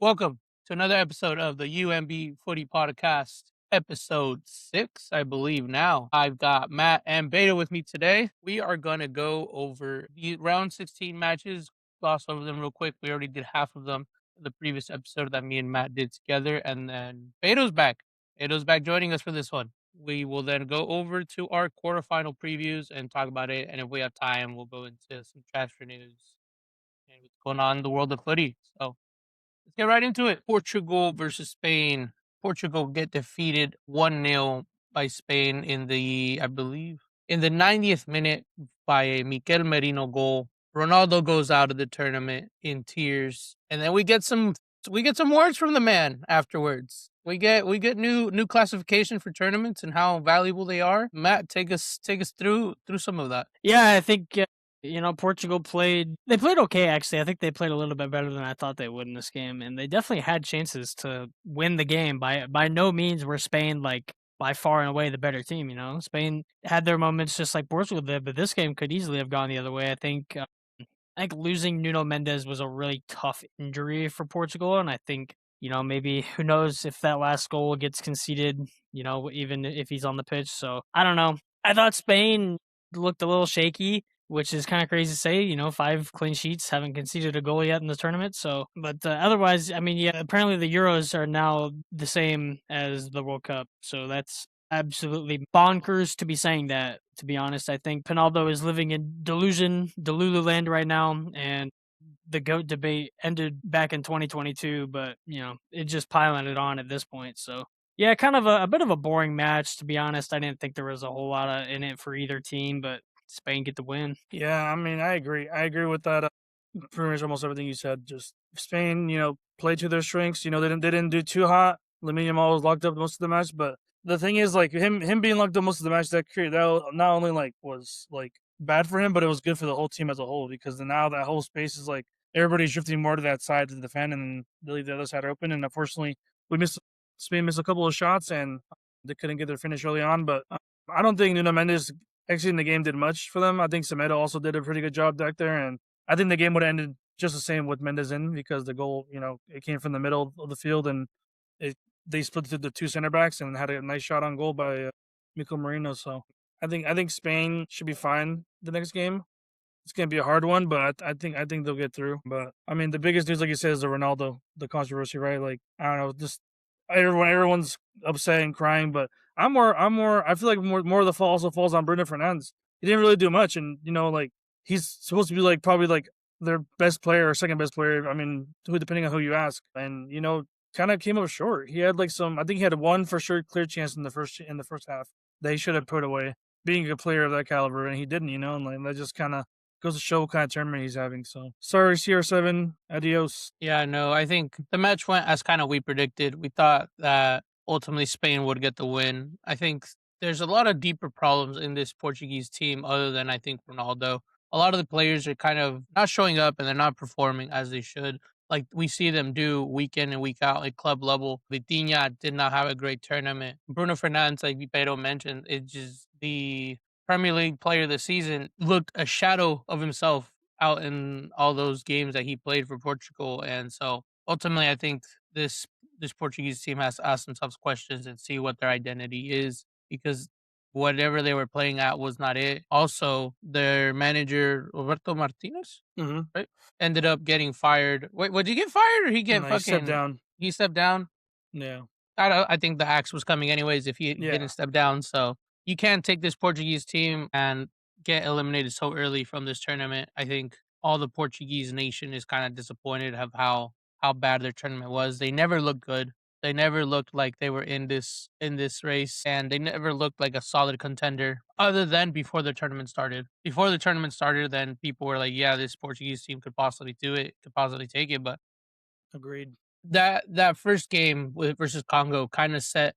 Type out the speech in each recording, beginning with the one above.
Welcome to another episode of the UMB Footy Podcast, episode 6, I believe now. I've got Matt and Beato with me today. We are going to go over the round 16 matches, gloss over them real quick. We already did half of them in the previous episode that me and Matt did together, and then Beato's back. Beato's back joining us for this one. We will then go over to our quarterfinal previews and talk about it, and if we have time, we'll go into some transfer news and what's going on in the world of footy. So let's get right into it. Portugal versus Spain. Portugal get defeated 1-0 by Spain in the, I believe, in the 90th minute by a Mikel Merino goal. Ronaldo goes out of the tournament in tears, and then we get some words from the man afterwards. We get new classification for tournaments and how valuable they are. Matt, take us through some of that. Yeah, I think Portugal played okay, actually. I think they played a little bit better than I thought they would in this game, and they definitely had chances to win the game. By no means were Spain by far and away the better team. Spain had their moments just like Portugal did, but this game could easily have gone the other way. I think losing Nuno Mendes was a really tough injury for Portugal, and I think maybe who knows if that last goal gets conceded, even if he's on the pitch. So I don't know. I thought Spain looked a little shaky, which is kind of crazy to say. 5 clean sheets, haven't conceded a goal yet in the tournament. So, but otherwise, I mean, yeah, apparently the Euros are now the same as the World Cup. So that's absolutely bonkers to be saying that, to be honest. I think Ronaldo is living in Delulu land right now, and the GOAT debate ended back in 2022, but, it just piling it on at this point. So, yeah, kind of a bit of a boring match, to be honest. I didn't think there was a whole lot in it for either team, but Spain get the win. Yeah, I mean, I agree. I agree with that. Pretty much almost everything you said. Just Spain, played to their strengths. They didn't do too hot. Lamine Yamal was locked up most of the match, but the thing is, like him being locked up most of the match, that not only was bad for him, but it was good for the whole team as a whole, because now that whole space is like everybody's drifting more to that side to defend, and they leave the other side open. And unfortunately, Spain missed a couple of shots, and they couldn't get their finish early on. But I don't think Nuno Mendes actually in the game did much for them. I think Semedo also did a pretty good job back there, and I think the game would have ended just the same with Mendes in, because the goal, it came from the middle of the field, and they split to the 2 center backs and had a nice shot on goal by Mikel Merino. So I think Spain should be fine the next game. It's gonna be a hard one, but I think they'll get through. But I mean, the biggest news, like you said, is the Ronaldo, the controversy, right? Like, I don't know, just everyone's upset and crying, but I feel like more of the fall also falls on Bruno Fernandes. He didn't really do much, and he's supposed to be probably their best player or second best player. I mean, depending on who you ask, and kind of came up short. He had I think he had one for sure clear chance in the first half that he should have put away, being a player of that caliber, and he didn't. And that just kind of goes to show what kind of tournament he's having. So sorry, CR7, adios. Yeah, no, I think the match went as kind of we predicted. We thought that ultimately Spain would get the win. I think there's a lot of deeper problems in this Portuguese team other than, I think, Ronaldo. A lot of the players are kind of not showing up and they're not performing as they should. Like we see them do week in and week out at club level. Vitinha did not have a great tournament. Bruno Fernandes, like Beato mentioned, it's just the Premier League player of the season, looked a shadow of himself out in all those games that he played for Portugal. And so ultimately, I think this Portuguese team has to ask themselves questions and see what their identity is, because whatever they were playing at was not it. Also, their manager Roberto Martinez, right, ended up getting fired. Wait, did he get fired or he get No, fucking? he stepped down. He stepped down. Yeah. I think the axe was coming anyways if he didn't step down. So you can't take this Portuguese team and get eliminated so early from this tournament. I think all the Portuguese nation is kind of disappointed of how bad their tournament was. They never looked good. They never looked like they were in this race, and they never looked like a solid contender other than before the tournament started. Before the tournament started, then people were like, yeah, this Portuguese team could possibly do it, could possibly take it. But Agreed. that first game versus Congo kind of set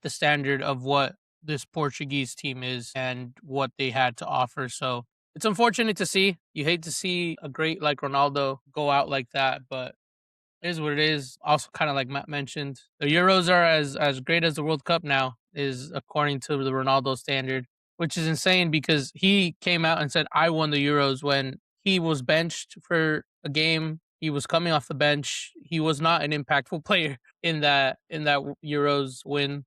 the standard of what this Portuguese team is and what they had to offer. So it's unfortunate to see. You hate to see a great like Ronaldo go out like that, but it is what it is. Also, kind of like Matt mentioned, the Euros are as great as the World Cup now, is according to the Ronaldo standard, which is insane because he came out and said, I won the Euros when he was benched for a game. He was coming off the bench. He was not an impactful player in that Euros win.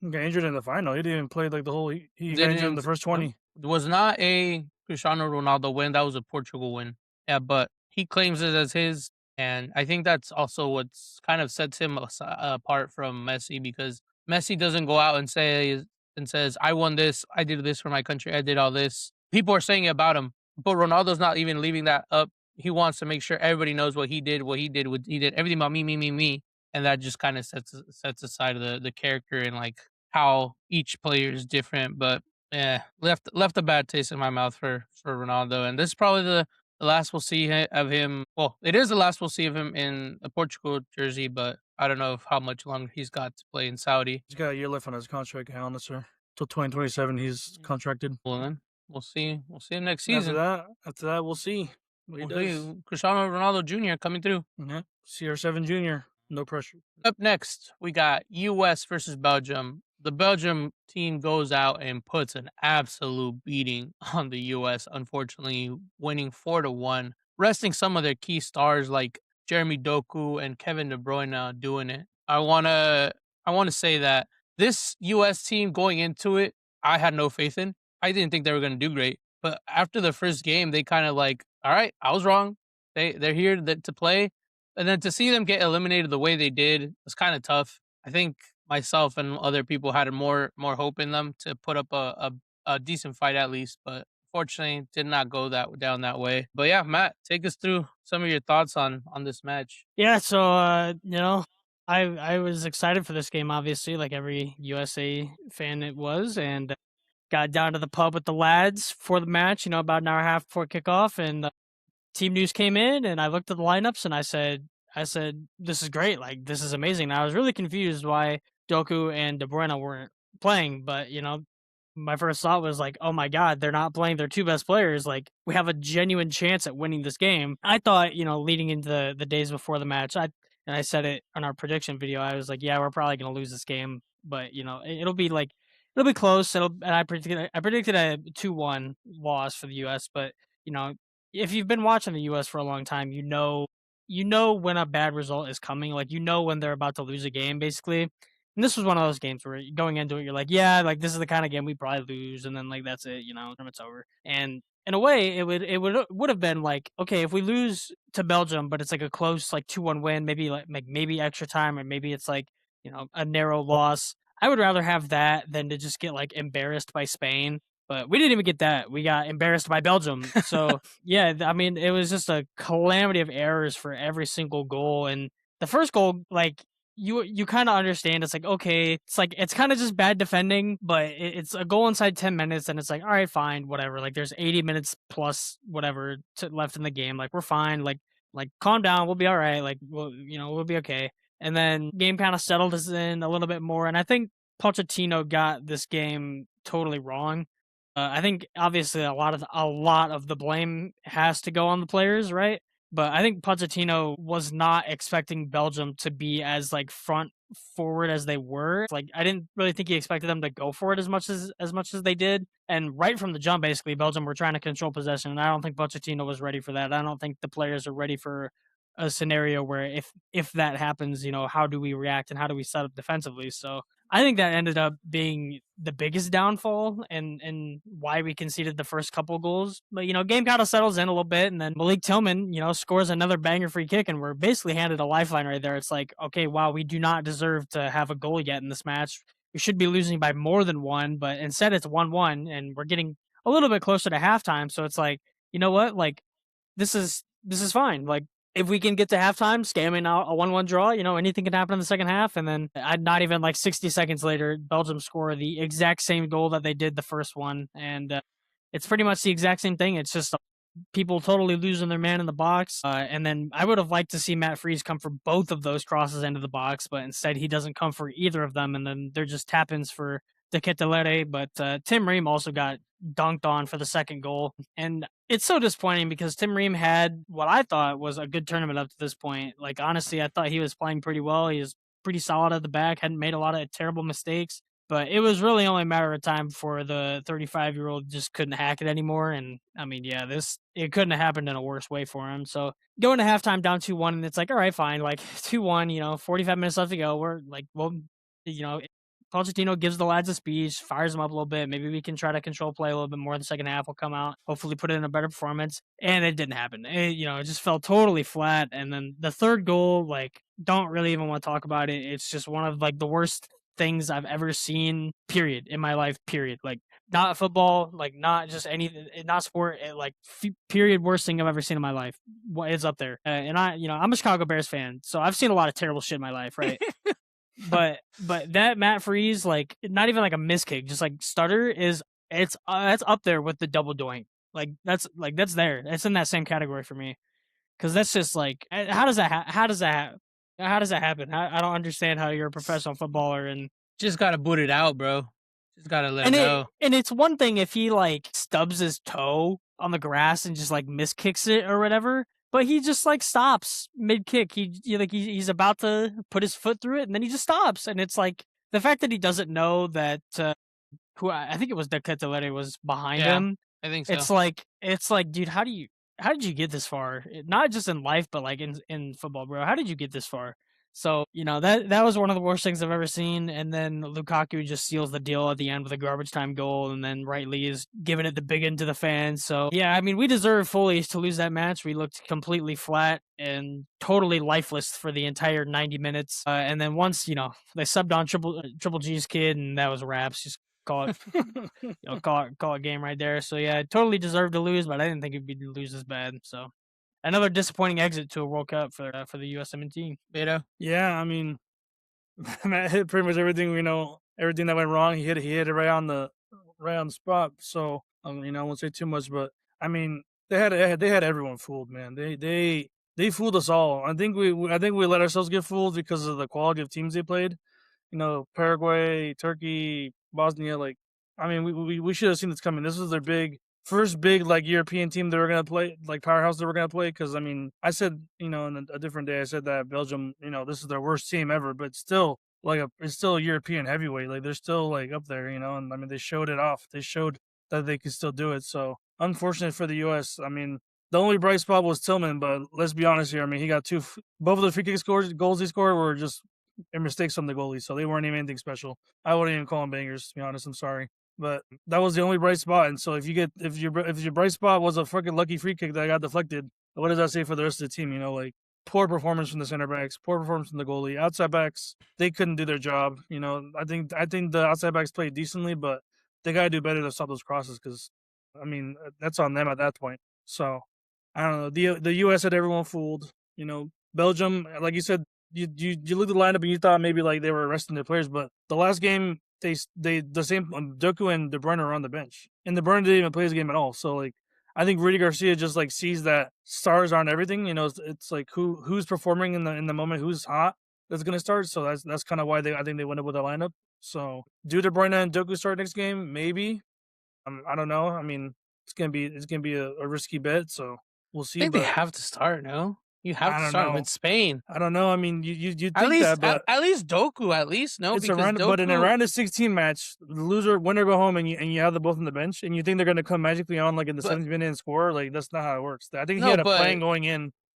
He got injured in the final. He didn't even play like the whole. He got injured in the first 20. It was not a Cristiano Ronaldo win. That was a Portugal win. Yeah, but he claims it as his, and I think that's also what's kind of sets him apart from Messi, because Messi doesn't go out and says, "I won this. I did this for my country. I did all this." People are saying it about him, but Ronaldo's not even leaving that up. He wants to make sure everybody knows what he did. He did everything about me, me, me, me, and that just kind of sets aside the character and like how each player is different. But yeah, left a bad taste in my mouth for Ronaldo, and this is probably the last we'll see of him. Well, it is the last we'll see of him in a Portugal jersey, but I don't know how much longer he's got to play in Saudi. He's got a year left on his contract, honestly. Till 2027, he's contracted. Well, then we'll see. We'll see him next After season. that, we'll see what he does. See Cristiano Ronaldo Jr. coming through. Yeah, CR7 Junior. No pressure. Up next, we got U.S. versus Belgium. The Belgium team goes out and puts an absolute beating on the U.S., unfortunately, winning 4-1, resting some of their key stars like Jeremy Doku and Kevin De Bruyne doing it. I wanna say that this U.S. team going into it, I had no faith in. I didn't think they were gonna do great, but after the first game, they kind of like, all right, I was wrong. They're here to play, and then to see them get eliminated the way they did was kind of tough. I think myself and other people had more hope in them to put up a decent fight at least, but fortunately did not go down that way. But yeah, Matt, take us through some of your thoughts on this match. Yeah, so I was excited for this game, obviously, like every USA fan it was, and got down to the pub with the lads for the match, about an hour and a half before kickoff, and team news came in, and I looked at the lineups, and I said, this is great, like this is amazing. And I was really confused why Doku and De Bruyne weren't playing, but my first thought was like, oh my god, they're not playing their two best players. Like we have a genuine chance at winning this game. I thought, leading into the days before the match, I said it on our prediction video. I was like, yeah, we're probably gonna lose this game, but it'll be like it'll be close. And I predicted a 2-1 loss for the U.S. But if you've been watching the U.S. for a long time, you know when a bad result is coming. Like when they're about to lose a game, basically. And this was one of those games where going into it, you're like, yeah, like this is the kind of game we probably lose, and then like that's it, it's over. And in a way, it would have been like, okay, if we lose to Belgium, but it's like a close like 2-1 win, maybe like maybe extra time, or maybe it's like a narrow loss. I would rather have that than to just get like embarrassed by Spain. But we didn't even get that. We got embarrassed by Belgium. So yeah, I mean, it was just a calamity of errors for every single goal. And the first goal, like you kind of understand, it's like, okay, it's like it's kind of just bad defending, but it's a goal inside 10 minutes, and it's like, all right, fine, whatever. Like there's 80 minutes plus whatever left in the game. Like we're fine. Like calm down, we'll be all right. Like we'll be okay. And then game kind of settled us in a little bit more, and I think Pochettino got this game totally wrong. I think obviously a lot of the blame has to go on the players, right? But I think Pochettino was not expecting Belgium to be as like front forward as they were. Like I didn't really think he expected them to go for it as much as they did. And right from the jump, basically, Belgium were trying to control possession, and I don't think Pochettino was ready for that. I don't think the players are ready for a scenario where if that happens, how do we react and how do we set up defensively? So I think that ended up being the biggest downfall and why we conceded the first couple goals. But game kind of settles in a little bit, and then Malik Tillman, scores another banger free kick, and we're basically handed a lifeline right there. It's like, okay, wow, we do not deserve to have a goal yet in this match. We should be losing by more than one, but instead it's 1-1, and we're getting a little bit closer to halftime. So it's like, you know what, like this is fine. Like if we can get to halftime, scamming out a 1-1 draw, anything can happen in the second half. And then not even like 60 seconds later, Belgium score the exact same goal that they did the first one. And it's pretty much the exact same thing. It's just people totally losing their man in the box. And then I would have liked to see Matt Freese come for both of those crosses into the box, but instead he doesn't come for either of them. And then they're just tap-ins for De Ketelaere. But Tim Ream also got dunked on for the second goal. And it's so disappointing because Tim Ream had what I thought was a good tournament up to this point. Like, honestly, I thought he was playing pretty well. He was pretty solid at the back, hadn't made a lot of terrible mistakes. But it was really only a matter of time before the 35-year-old just couldn't hack it anymore. And I mean, yeah, it couldn't have happened in a worse way for him. So going to halftime down 2-1, and it's like, all right, fine, like 2-1, 45 minutes left to go. We're like, well, you know, Pochettino gives the lads a speech, fires them up a little bit. Maybe we can try to control play a little bit more in the second half. We'll come out, hopefully put in a better performance. And it didn't happen. It just fell totally flat. And then the third goal, like, don't really even want to talk about it. It's just one of like the worst things I've ever seen, period, in my life, period. Like, not football, like, not just anything, not sport, like, period, worst thing I've ever seen in my life. It's up there. And I'm a Chicago Bears fan, so I've seen a lot of terrible shit in my life, right? but that Matt Freeze, like, not even like a miss kick, just like stutter that's up there with the double doink. Like, that's there. It's in that same category for me. Because that's just like, how does that happen? I don't understand how you're a professional footballer and Just gotta boot it out, bro. Just gotta let it go. And it's one thing if he like stubs his toe on the grass and just like miskicks it or whatever, but he just like stops mid kick. He's about to put his foot through it and then he just stops. And it's like the fact that he doesn't know that who I think it was De Ketelaere was behind him. I think so. It's like, dude, how did you get this far? Not just in life, but like in football, bro. How did you get this far? So, that was one of the worst things I've ever seen. And then Lukaku just seals the deal at the end with a garbage time goal. And then rightly is giving it the big end to the fans. So, yeah, I mean, we deserve fully to lose that match. We looked completely flat and totally lifeless for the entire 90 minutes. And then once, they subbed on Triple G's kid and that was wraps. Just call it, call it game right there. So, yeah, totally deserved to lose, but I didn't think it'd be to lose as bad. So. Another disappointing exit to a World Cup for the U.S. team. Beato? Yeah, I mean, Matt hit pretty much everything everything that went wrong. He hit it right on the spot. So I won't say too much, but I mean, they had everyone fooled, man. They fooled us all. I think we let ourselves get fooled because of the quality of teams they played. Paraguay, Turkey, Bosnia. Like, I mean, we should have seen this coming. This was their first big like European team they were gonna play, like powerhouse they were gonna play. Because I mean, I said in a different day, I said that Belgium, this is their worst team ever, but still it's still a European heavyweight. Like they're still like up there, and I mean they showed it off. They showed that they could still do it. So unfortunate for the U.S. I mean, the only bright spot was Tillman, but let's be honest here. I mean, he got both of the free kick goals he scored were just mistakes from the goalie, so they weren't even anything special. I wouldn't even call them bangers, to be honest. I'm sorry. But that was the only bright spot. And so if your bright spot was a freaking lucky free kick that got deflected, what does that say for the rest of the team? Like poor performance from the center backs, poor performance from the goalie, outside backs, they couldn't do their job. I think the outside backs played decently, but they got to do better to stop those crosses because, I mean, that's on them at that point. So I don't know. The U.S. had everyone fooled. Belgium, like you said, you looked at the lineup and you thought maybe like they were resting their players, but the last game they the same Doku and De Bruyne are on the bench, and De Bruyne didn't even play his game at all. So like, I think Rudy Garcia just like sees that stars aren't everything. It's like who's performing in the moment, who's hot that's gonna start. So that's kind of why I think they went up with a lineup. So do De Bruyne and Doku start next game? Maybe. I don't know. I mean, it's gonna be a risky bet. So we'll see. I think they have to start. No. You have to start with Spain. I don't know. I mean, you think that, but at least Doku, no. It's but in a round of 16 match, winner go home, and you have them both on the bench, and you think they're going to come magically on like in the 7th minute and score? Like that's not how it works. I think he had a plan going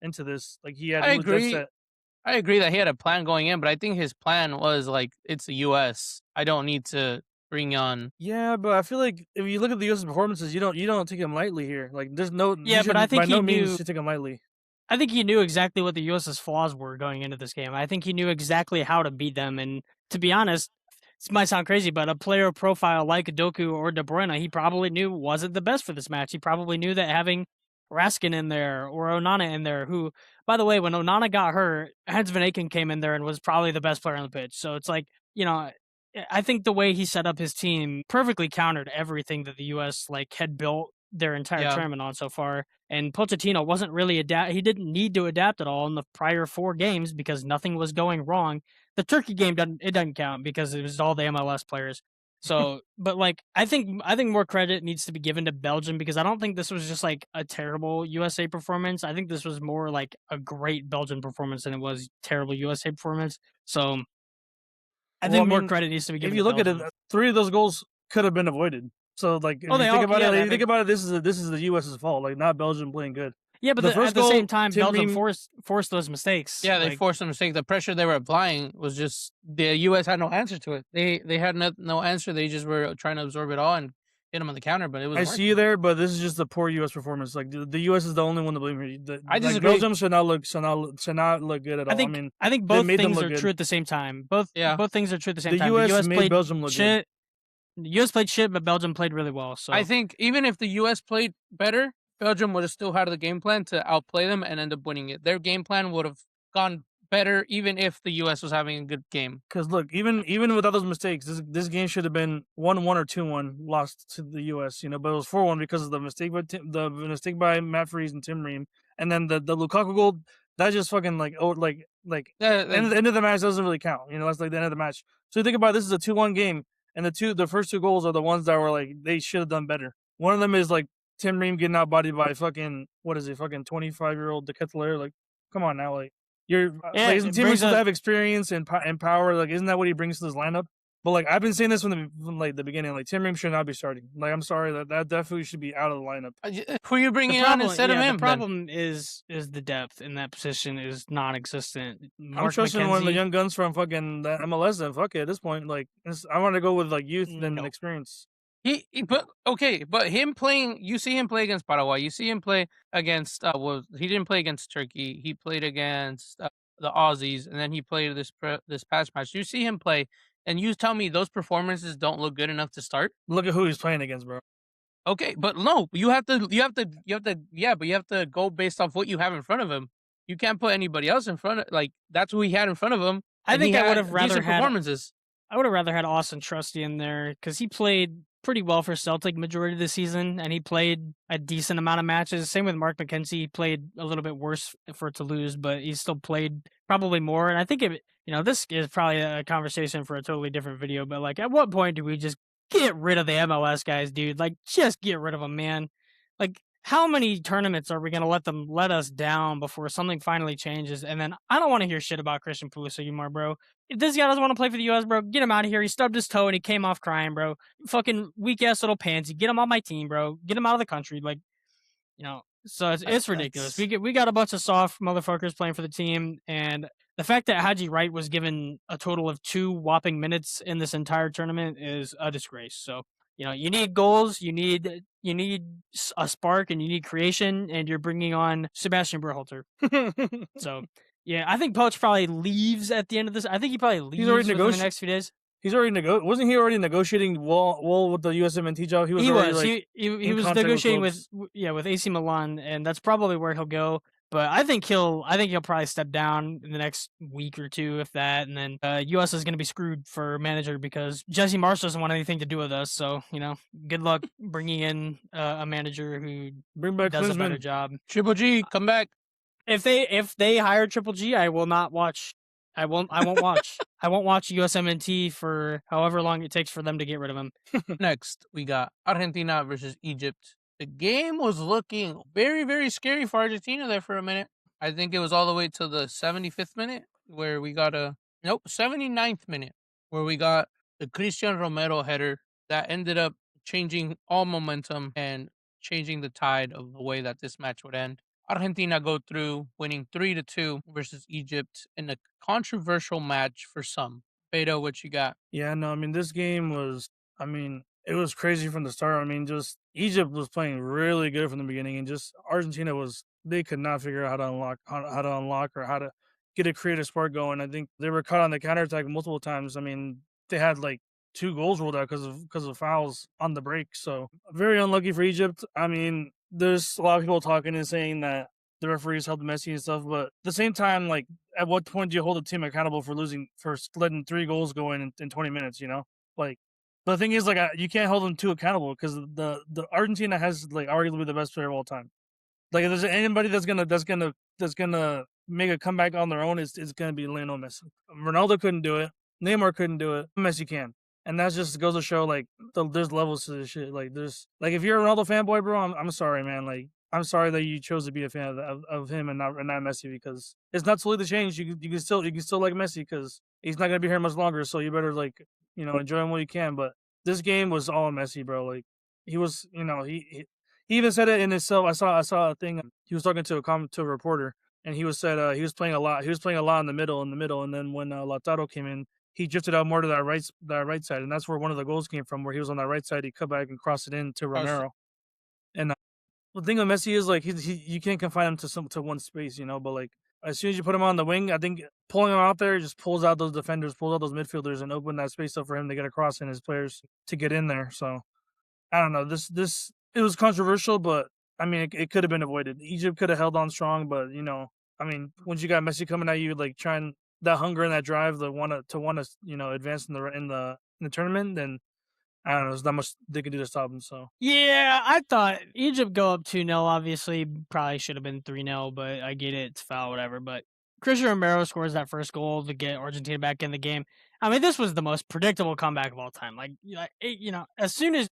into this. Like he had. I agree that he had a plan going in, but I think his plan was like it's the U.S. I don't need to bring on. Yeah, but I feel like if you look at the U.S. performances, you don't take him lightly here. Like there's no. Yeah, but I think by no means you should take him lightly. I think he knew exactly what the U.S.'s flaws were going into this game. I think he knew exactly how to beat them. And to be honest, this might sound crazy, but a player profile like Doku or De Bruyne, he probably knew wasn't the best for this match. He probably knew that having Raskin in there or Onana in there, who, by the way, when Onana got hurt, Hans Van Aken came in there and was probably the best player on the pitch. So it's like, I think the way he set up his team perfectly countered everything that the U.S. had built their entire tournament on so far. And Pochettino wasn't really he didn't need to adapt at all in the prior 4 games because nothing was going wrong. The Turkey game doesn't count because it was all the MLS players. So, but I think more credit needs to be given to Belgium because I don't think this was just a terrible USA performance. I think this was more like a great Belgian performance than it was terrible USA performance. So I Well, think I more mean, credit needs to be given. if you to look at Belgium. it, 3 of those goals could have been avoided. So like, if Oh, you they think all- about yeah, it, that if you think makes- about it, this is the U.S.'s fault, like not Belgium playing good. yeah, but the at first the same goal, time, Tim Belgium Ream- forced those mistakes. Yeah, they like, forced a mistake. The pressure they were applying was just the U.S. had no answer to it. They had no answer. They just were trying to absorb it all and hit them on the counter, but it was. I working. see you there, but this is just a poor U.S. performance. Like the U.S. is the only one to blame here. I Like disagree. Belgium should not look good at all. I mean, I think they both made them things look are good. true at the same time. Both things are true at the same The time. U.S. The U.S. made played Belgium look good. shit. The U.S. played shit, but Belgium played really well. So I think even if the U.S. played better, Belgium would have still had the game plan to outplay them and end up winning it. Their game plan would have gone better even if the U.S. was having a good game. Because look, even without those mistakes, this game should have been 1-1 or 2-1 lost to the U.S. You know, but it was 4-1 because of the mistake by Matt Freese and Tim Ream, and then the Lukaku goal that just fucking like end of the match doesn't really count. You know, that's like the end of the match. So you think about it, this is a 2-1 game, and the first 2 goals are the ones that were like they should have done better. One of them is like Tim Ream getting outbodied by fucking 25-year-old De Ketelaere. Like, come on now, like. Isn't Tim Ream supposed to have experience and power? Like, isn't that what he brings to this lineup? But like, I've been saying this from the beginning. Like, Tim Ream should not be starting. Like, I'm sorry that definitely should be out of the lineup. Who are you bringing on instead of him? The problem is the depth in that position is non-existent. I'm trusting one of the young guns from fucking the MLS. Then fuck it at this point. Like, I want to go with like youth and experience. But him playing, you see him play against Paraguay. You see him play against. He didn't play against Turkey. He played against the Aussies, and then he played this past match. You see him play, and you tell me those performances don't look good enough to start. Look at who he's playing against, bro. Okay, but no, you have to, but you have to go based off what you have in front of him. You can't put anybody else in front of, like, that's who he had in front of him. I think I would have rather had performances. I would have rather had Austin Trusty in there because he played pretty well for Celtic majority of the season, and he played a decent amount of matches. Same with Mark McKenzie. He played a little bit worse for Toulouse, but he still played probably more. And I think this is probably a conversation for a totally different video. But like, at what point do we just get rid of the MLS guys, dude? Like, just get rid of them, man. Like, how many tournaments are we going to let us down before something finally changes? And then I don't want to hear shit about Christian Pulisic anymore, bro. If this guy doesn't want to play for the U.S., bro, get him out of here. He stubbed his toe and he came off crying, bro. Fucking weak-ass little pansy. Get him on my team, bro. Get him out of the country. Like, so it's ridiculous. We got a bunch of soft motherfuckers playing for the team, and the fact that Haji Wright was given a total of 2 whopping minutes in this entire tournament is a disgrace. So, you need goals, you need a spark, and you need creation, and you're bringing on Sebastian Berhalter. So, yeah, I think Poach probably leaves at the end of this. I think he probably leaves within the next few days. He's already wasn't he already negotiating Wall with the USMNT job? He was negotiating with AC Milan, and that's probably where he'll go. But I think he'll probably step down in the next week or 2, if that, and then US is going to be screwed for manager because Jesse Marsh doesn't want anything to do with us. So good luck bringing in a manager who does a better job. Triple G, come back. If they hire Triple G, I will not watch. I won't watch. I won't watch USMNT for however long it takes for them to get rid of him. Next, we got Argentina versus Egypt. The game was looking very, very scary for Argentina there for a minute. I think it was all the way to the 75th minute where we got 79th minute where we got the Christian Romero header that ended up changing all momentum and changing the tide of the way that this match would end. Argentina go through, winning 3-2 versus Egypt in a controversial match for some. Beato, what you got? Yeah, no, I mean, this game was, it was crazy from the start. I mean, just Egypt was playing really good from the beginning, and just Argentina they could not figure out how to unlock or how to get a creative spark going. I think they were caught on the counterattack multiple times. I mean, they had like 2 goals ruled out because of fouls on the break. So very unlucky for Egypt. I mean, there's a lot of people talking and saying that the referees helped Messi and stuff, but at the same time, like, at what point do you hold a team accountable for letting 3 goals go in 20 minutes? Like, the thing is, like, you can't hold them too accountable because the Argentina has like arguably the best player of all time. Like, if there's anybody that's gonna make a comeback on their own, it's gonna be Lionel Messi. Ronaldo couldn't do it. Neymar couldn't do it. Messi can. And that just goes to show, like, there's levels to this shit. Like, if you're a Ronaldo fanboy, bro, I'm sorry, man. Like, I'm sorry that you chose to be a fan of him and not Messi, because it's not totally the change. You can still like Messi because he's not gonna be here much longer. So you better enjoy him while you can. But this game was all Messi, bro. Like he was, he even said it in himself. I saw a thing. He was talking to a reporter, and he said he was playing a lot. He was playing a lot in the middle, and then when Lautaro came in, he drifted out more to that right side, and that's where one of the goals came from. Where he was on that right side, he cut back and crossed it in to Romero. And the thing with Messi is like you can't confine him to one space, but like as soon as you put him on the wing, I think pulling him out there just pulls out those defenders, pulls out those midfielders, and open that space up for him to get across and his players to get in there. So I don't know. This it was controversial, but I mean it could have been avoided. Egypt could have held on strong, but I mean once you got Messi coming at you, like trying that hunger and that drive, the want to advance in the tournament, then I don't know. There's not much they could do to stop him. So yeah, I thought Egypt go up 2-0. Obviously, probably should have been 3-0, but I get it. It's foul, whatever. But Christian Romero scores that first goal to get Argentina back in the game. I mean, this was the most predictable comeback of all time. Like, as soon as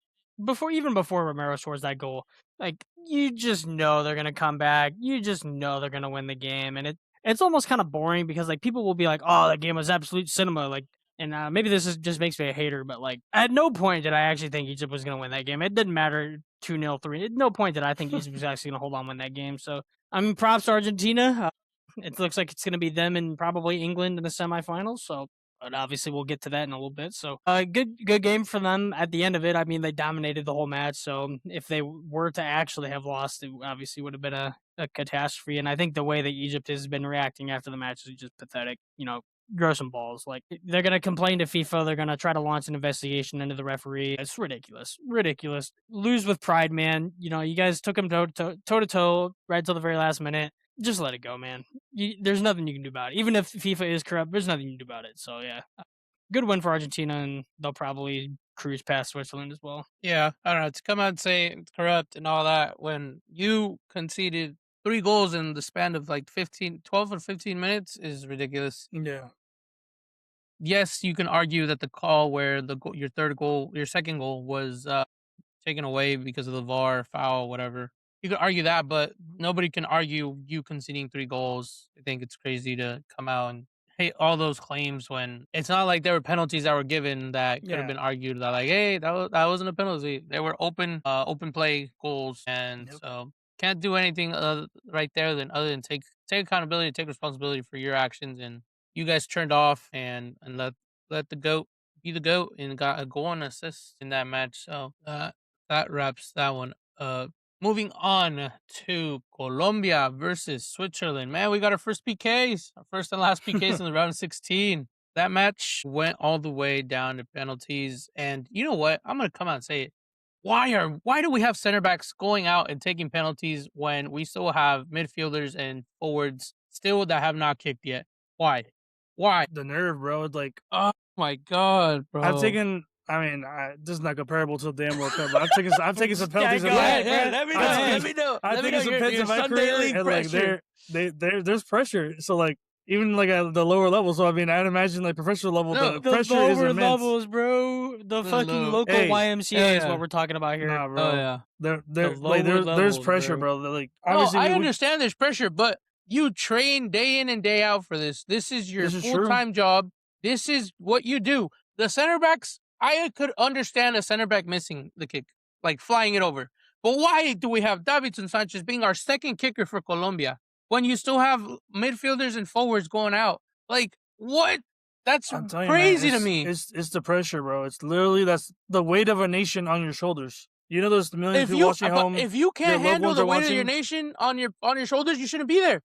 before Romero scores that goal, like you just know they're gonna come back. You just know they're gonna win the game, and it's almost kind of boring because like people will be like, "Oh, that game was absolute cinema." Like. And maybe just makes me a hater, but like at no point did I actually think Egypt was going to win that game. It didn't matter 2-0, 3. At no point did I think Egypt was actually going to hold on, win that game. So I mean, props to Argentina. It looks like it's going to be them and probably England in the semifinals. So, but obviously we'll get to that in a little bit. So, good game for them. At the end of it, I mean, they dominated the whole match. So if they were to actually have lost, it obviously would have been a catastrophe. And I think the way that Egypt has been reacting after the match is just pathetic. Grow some balls. Like they're gonna complain to FIFA. They're gonna try to launch an investigation into the referee. It's ridiculous. Lose with pride, man. You guys took him toe to toe right till the very last minute. Just let it go, man. There's nothing you can do about it. Even if FIFA is corrupt, there's nothing you can do about it. So yeah, good win for Argentina, and they'll probably cruise past Switzerland as well. Yeah, I don't know. To come out and say it's corrupt and all that when you conceded 3 goals in the span of like 12 or 15 minutes is ridiculous. yeah. Yes, you can argue that the call where your second goal was taken away because of the VAR foul, whatever. You could argue that, but nobody can argue you conceding 3 goals. I think it's crazy to come out and hate all those claims when it's not like there were penalties that were given that could have been argued that like, hey, that wasn't a penalty. They were open play goals, and so can't do anything right there other than take accountability, take responsibility for your actions. And you guys turned off and let the GOAT be the GOAT and got a goal and assist in that match. So that wraps that one up. Moving on to Colombia versus Switzerland. Man, we got our first PKs, our first and last PKs in the round of 16. That match went all the way down to penalties. And you know what? I'm going to come out and say it. Why do we have center backs going out and taking penalties when we still have midfielders and forwards still that have not kicked yet? Why? The nerve, bro. Like, oh my God, bro. I've taken. I mean, this is not comparable to the damn World Cup, but I've taken some penalties. Let me know. I've taken some penalties in my career, and like there's pressure. So like even like at the lower level. So I mean, I'd imagine like professional level, the pressure is immense. Lower levels, bro. The fucking local YMCA is what we're talking about here. Nah, bro. Oh, yeah. There's pressure, bro. Like obviously, I understand there's pressure, but you train day in and day out for this. This is your full-time job. This is what you do. The center backs, I could understand a center back missing the kick, like flying it over. But why do we have Davinson Sanchez being our second kicker for Colombia when you still have midfielders and forwards going out? Like, what? That's crazy to me. It's the pressure, bro. It's literally that's the weight of a nation on your shoulders. You know, there's millions of people watching home. If you can't handle the weight of your nation on your shoulders, you shouldn't be there.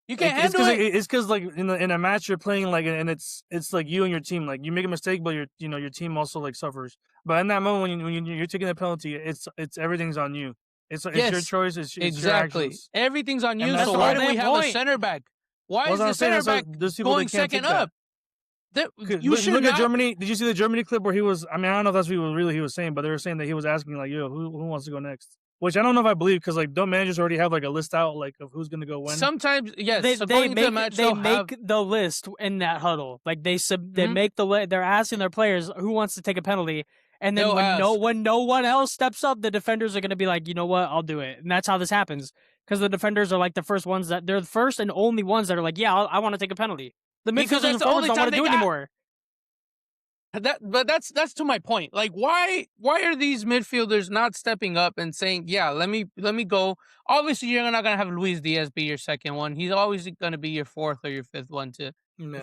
You can't handle it. It's because like in a match you're playing like, and it's like you and your team. Like you make a mistake, but your team also like suffers. But in that moment when you're taking a penalty, it's everything's on you. It's your choice. It's exactly your actions. Everything's on you. So why do we have a center back? Why is the center back going second up? You should look at Germany. Did you see the Germany clip where he was? I mean, I don't know if that's what he was saying, but they were saying that he was asking like, "Yo, who wants to go next?" Which I don't know if I believe because like don't managers already have like a list out like of who's gonna go when? Sometimes yes. They make the list in that huddle. Like they make the list. They're asking their players who wants to take a penalty, And then They'll ask. when no one else steps up, the defenders are going to be like, you know what, I'll do it. And that's how this happens. Because the defenders are like the first ones they're the first and only ones that are like, yeah, I want to take a penalty. The Because midfielders that's and the forwards only don't time want to they do it got. anymore. But that's to my point. Like, why are these midfielders not stepping up and saying, yeah, let me go? Obviously, you're not gonna have Luis Diaz be your second one. He's always gonna be your fourth or your fifth one to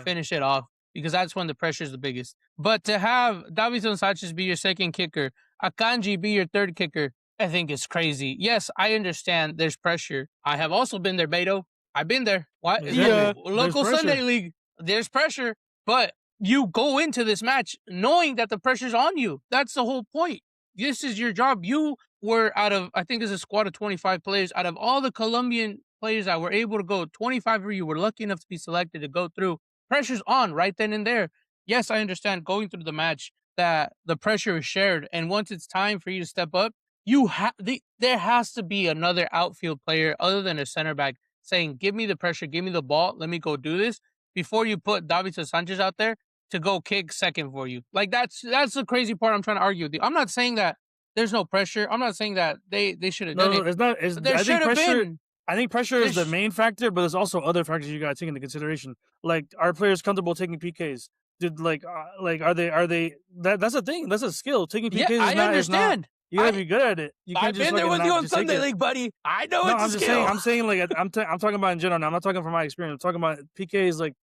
finish it off, because that's when the pressure is the biggest. But to have Davinson Sanchez be your second kicker, Akanji be your third kicker, I think is crazy. Yes, I understand there's pressure. I have also been there, Beto. I've been there. What? Exactly. Local Sunday league, there's pressure, but you go into this match knowing that the pressure's on you. That's the whole point. This is your job. You were out of, I think it's a squad of 25 players. Out of all the Colombian players that were able to go, 25 of you were lucky enough to be selected to go through. Pressure's on right then and there. Yes, I understand going through the match that the pressure is shared. And once it's time for you to step up, there has to be another outfield player other than a center back saying, give me the pressure, give me the ball, let me go do this, before you put Davinson Sanchez out there to go kick second for you. Like, that's the crazy part I'm trying to argue with you. I'm not saying that there's no pressure. I'm not saying that they should have done it. It's not. There should have been. I think pressure is the main factor, but there's also other factors you gotta take into consideration. Like, are players comfortable taking PKs? Are they? That's a thing. That's a skill. Taking PKs I understand. You gotta be good at it. You can't I've been there with you on Sunday League, buddy. I know it's a skill. I'm saying like I'm talking about in general. Now I'm not talking from my experience. I'm talking about PKs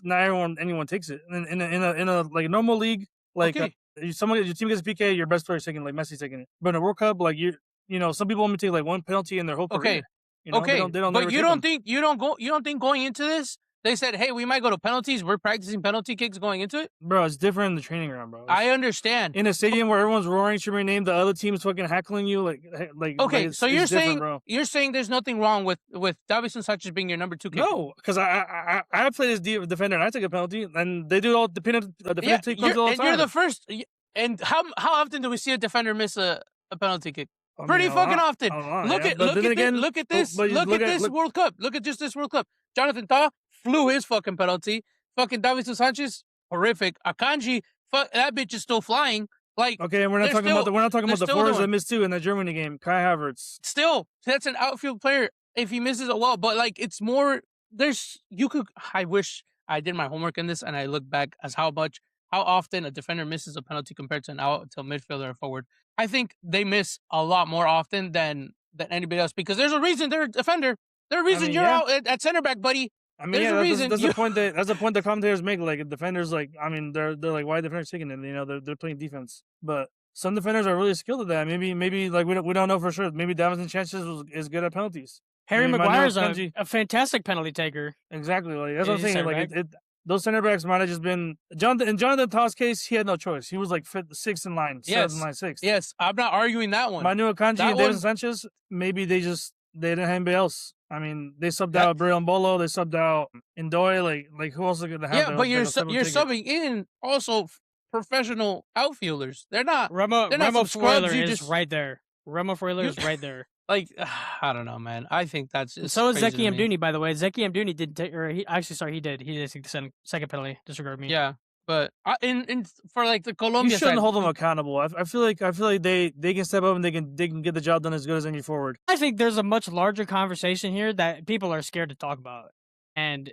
not anyone takes it. In a like normal league, like okay. Your team gets a PK, your best player's taking, like Messi's taking it. But in a World Cup, like some people only take like one penalty in their whole career. Okay. They don't but you don't think going into this they said, hey, we might go to penalties. We're practicing penalty kicks going into it? Bro, it's different in the training ground, bro. I understand. In a stadium where everyone's roaring, screaming name, the other team's fucking heckling you, okay, so you're saying bro. You're saying there's nothing wrong with Davinson Sanchez being your number 2 kicker? No, because I played as defender and I take a penalty, and they do all the defender take penalties all the time. You're the first. And how often do we see a defender miss a penalty kick? Pretty often. Look at this World Cup. Look at just this World Cup. Jonathan Tah flew his fucking penalty. Fucking Davinson Sanchez, horrific. Akanji, that bitch is still flying. Like, okay, and we're not talking about the forwards that missed too in that Germany game. Kai Havertz. Still, that's an outfield player. If he misses a well, but like it's more. I wish I did my homework in this and I look back as how often a defender misses a penalty compared to an outfield midfielder or forward. I think they miss a lot more often than anybody else, because there's a reason they're a defender. There's a reason you're out at center back, buddy. I mean, that's the point that commentators make. Like, defenders, like, I mean, they're like, why are defenders taking it? They're playing defense, but some defenders are really skilled at that. Maybe like we don't know for sure. Maybe Davinson Sanchez is good at penalties. Harry Maguire's a fantastic penalty taker. Exactly, like that's what I'm saying. Like those center backs might have just been Jonathan. In Jonathan Tah's case, he had no choice. He was like sixth in line, seventh in line, sixth. Yes, I'm not arguing that one. Manu Akanji and Davinson Sanchez, maybe they didn't have anybody else. I mean, they subbed out Brian Bolo, they subbed out Ndoye, like who else are gonna have? Yeah, but you're subbing in also professional outfielders. They're not. Remo Freuler is right there. Remo Freuler is right there. Like, I don't know, man. I think that's just so is Zeki Amdouni, by the way. Zeki Amdouni did take, or he did. He did take the second penalty. Disregard me. Yeah, but in for like the Colombia, you shouldn't hold them accountable. I feel like they can step up and they can get the job done as good as any forward. I think there's a much larger conversation here that people are scared to talk about, and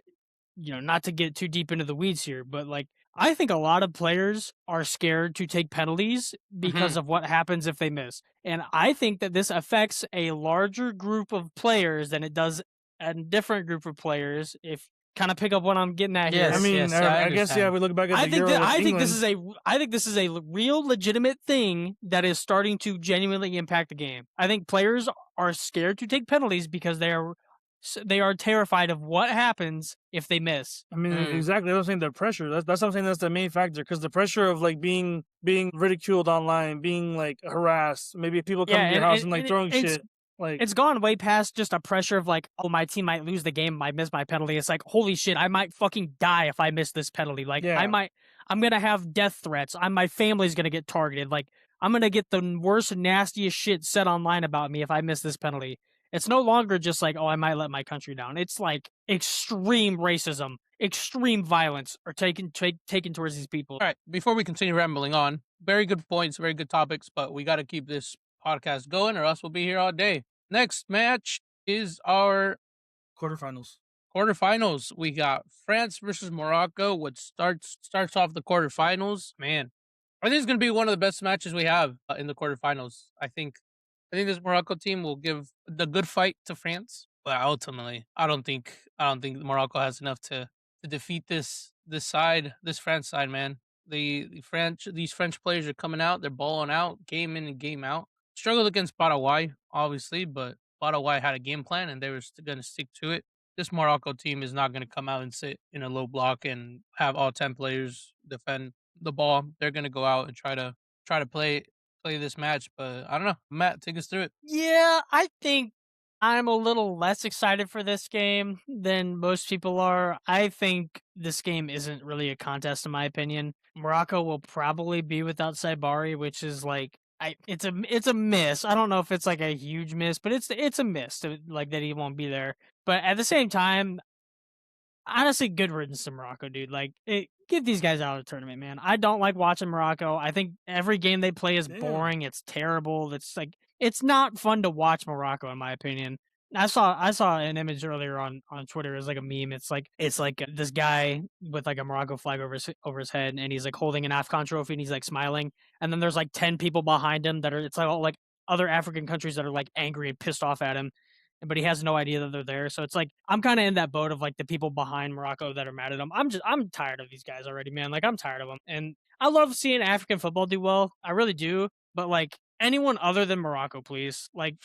not to get too deep into the weeds here, but like I think a lot of players are scared to take penalties because of what happens if they miss. And I think that this affects a larger group of players than it does a different group of players. If kind of pick up what I'm getting at here. I mean, I guess we look back at the Euro. I think this is a real legitimate thing that is starting to genuinely impact the game. I think players are scared to take penalties because they are terrified of what happens if they miss. I mean, exactly. I'm saying the pressure. That's what I'm saying. That's the main factor, because the pressure of like being ridiculed online, being like harassed. Maybe people come to your house and like throwing shit. Like, it's gone way past just a pressure of like, oh, my team might lose the game, might miss my penalty. It's like, holy shit, I might fucking die if I miss this penalty. Like, I'm gonna have death threats. My family's gonna get targeted. Like, I'm gonna get the worst, nastiest shit said online about me if I miss this penalty. It's no longer just like, oh, I might let my country down. It's like extreme racism, extreme violence are taken towards these people. All right, before we continue rambling on, very good points, very good topics, but we got to keep this podcast going or else we'll be here all day. Next match is our Quarterfinals. quarterfinals. We got France versus Morocco, which starts off the quarterfinals. Man, I think it's going to be one of the best matches we have in the quarterfinals. I think this Morocco team will give the good fight to France, but ultimately, I don't think Morocco has enough to defeat this France side, man. These French players are coming out, they're balling out, game in and game out. Struggled against Paraguay, obviously, but Paraguay had a game plan and they were going to stick to it. This Morocco team is not going to come out and sit in a low block and have all 10 players defend the ball. They're going to go out and try to play this match, but I don't know. Matt, take us through it. Yeah, I think I'm a little less excited for this game than most people are. I think this game isn't really a contest, in my opinion. Morocco will probably be without Saibari, which is like it's a miss. I don't know if it's like a huge miss, but it's a miss like that he won't be there. But at the same time, honestly, good riddance to Morocco, dude. Like, get these guys out of the tournament, man. I don't like watching Morocco. I think every game they play is boring. It's terrible. It's not fun to watch Morocco, in my opinion. I saw an image earlier on Twitter. It's like a meme. It's like this guy with like a Morocco flag over his head, and he's like holding an AFCON trophy, and he's like smiling. And then there's like 10 people behind him that are it's like all like other African countries that are like angry and pissed off at him, but he has no idea that they're there. So it's like I'm kind of in that boat of like the people behind Morocco that are mad at him. I'm tired of these guys already, man. Like I'm tired of them, and I love seeing African football do well. I really do. But like anyone other than Morocco, please. Like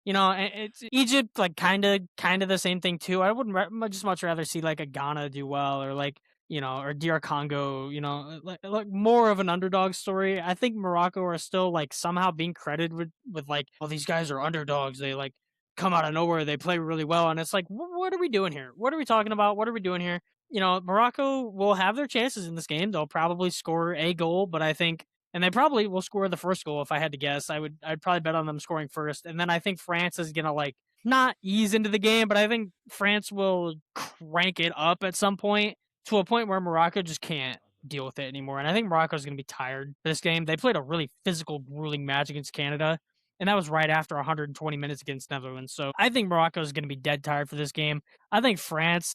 it's Egypt, like kind of the same thing too. I would just much rather see like a Ghana do well, or like or DR Congo, like more of an underdog story. I think Morocco are still like somehow being credited with like, oh, these guys are underdogs. They like come out of nowhere. They play really well, and it's like, what are we doing here? What are we talking about? What are we doing here? Morocco will have their chances in this game. They'll probably score a goal, but I think and they probably will score the first goal if I had to guess. I'd probably bet on them scoring first. And then I think France is gonna like not ease into the game, but I think France will crank it up at some point to a point where Morocco just can't deal with it anymore. And I think Morocco's gonna be tired this game. They played a really physical, grueling match against Canada. And that was right after 120 minutes against Netherlands. So I think Morocco is going to be dead tired for this game. I think France,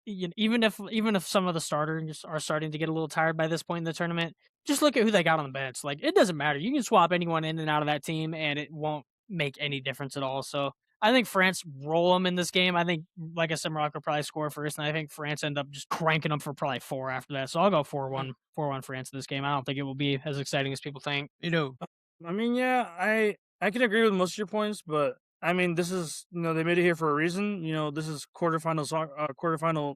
even if some of the starters are starting to get a little tired by this point in the tournament, just look at who they got on the bench. Like it doesn't matter. You can swap anyone in and out of that team, and it won't make any difference at all. So I think France roll them in this game. I think, like I said, Morocco probably score first, and I think France end up just cranking them for probably 4 after that. So I'll go 4-1, 4-1 France in this game. I don't think it will be as exciting as people think. I mean, yeah, I can agree with most of your points, but I mean, this is they made it here for a reason. This is quarterfinal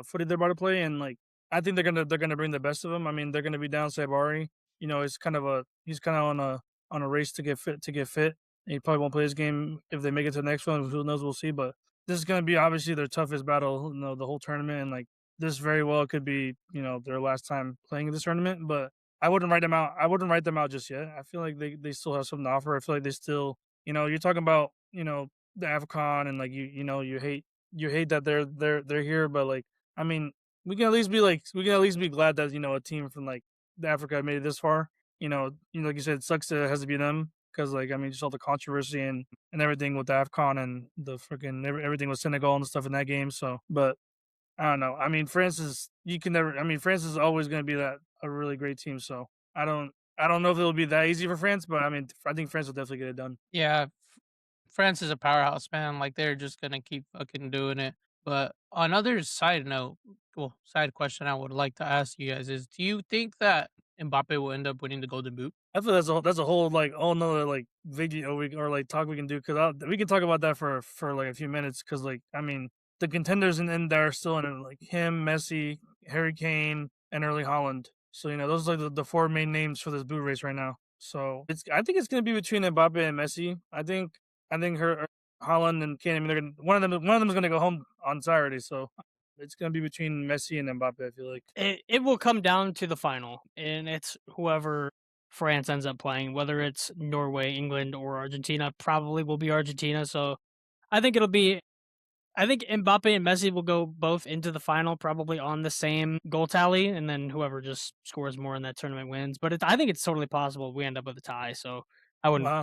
footy they're about to play, and like I think they're gonna bring the best of them. I mean, they're gonna be down Sabari. He's kind of on a race to get fit. He probably won't play his game if they make it to the next one. Who knows? We'll see. But this is gonna be obviously their toughest battle, the whole tournament, and like this very well could be their last time playing in this tournament, but. I wouldn't write them out. I wouldn't write them out just yet. I feel like they still have something to offer. I feel like they still, you're talking about, the AFCON and like you hate that they're here, but like I mean, we can at least be glad that a team from like the Africa made it this far. Like you said, it sucks that it has to be them because like I mean, just all the controversy and everything with the AFCON and the freaking everything with Senegal and stuff in that game. So, but I don't know. I mean, France is France is always going to be a really great team. So I don't know if it'll be that easy for France, but I mean, I think France will definitely get it done. Yeah, France is a powerhouse, man. Like they're just gonna keep fucking doing it. But another side note, well, side question I would like to ask you guys is: do you think that Mbappe will end up winning the Golden Boot? I feel that's a whole like all another like video or like talk we can do because we can talk about that for like a few minutes because like I mean the contenders in there are still in it, like him, Messi, Harry Kane, and Erling Holland. So those are like the 4 main names for this boot race right now. So I think it's gonna be between Mbappe and Messi. I think her Holland and Kane. I mean, one of them is gonna go home on Saturday. So it's gonna be between Messi and Mbappe. I feel like It will come down to the final, and it's whoever France ends up playing, whether it's Norway, England, or Argentina. Probably will be Argentina. So I think it'll be I think Mbappe and Messi will go both into the final, probably on the same goal tally, and then whoever just scores more in that tournament wins. But I think it's totally possible we end up with a tie, so I wouldn't Wow.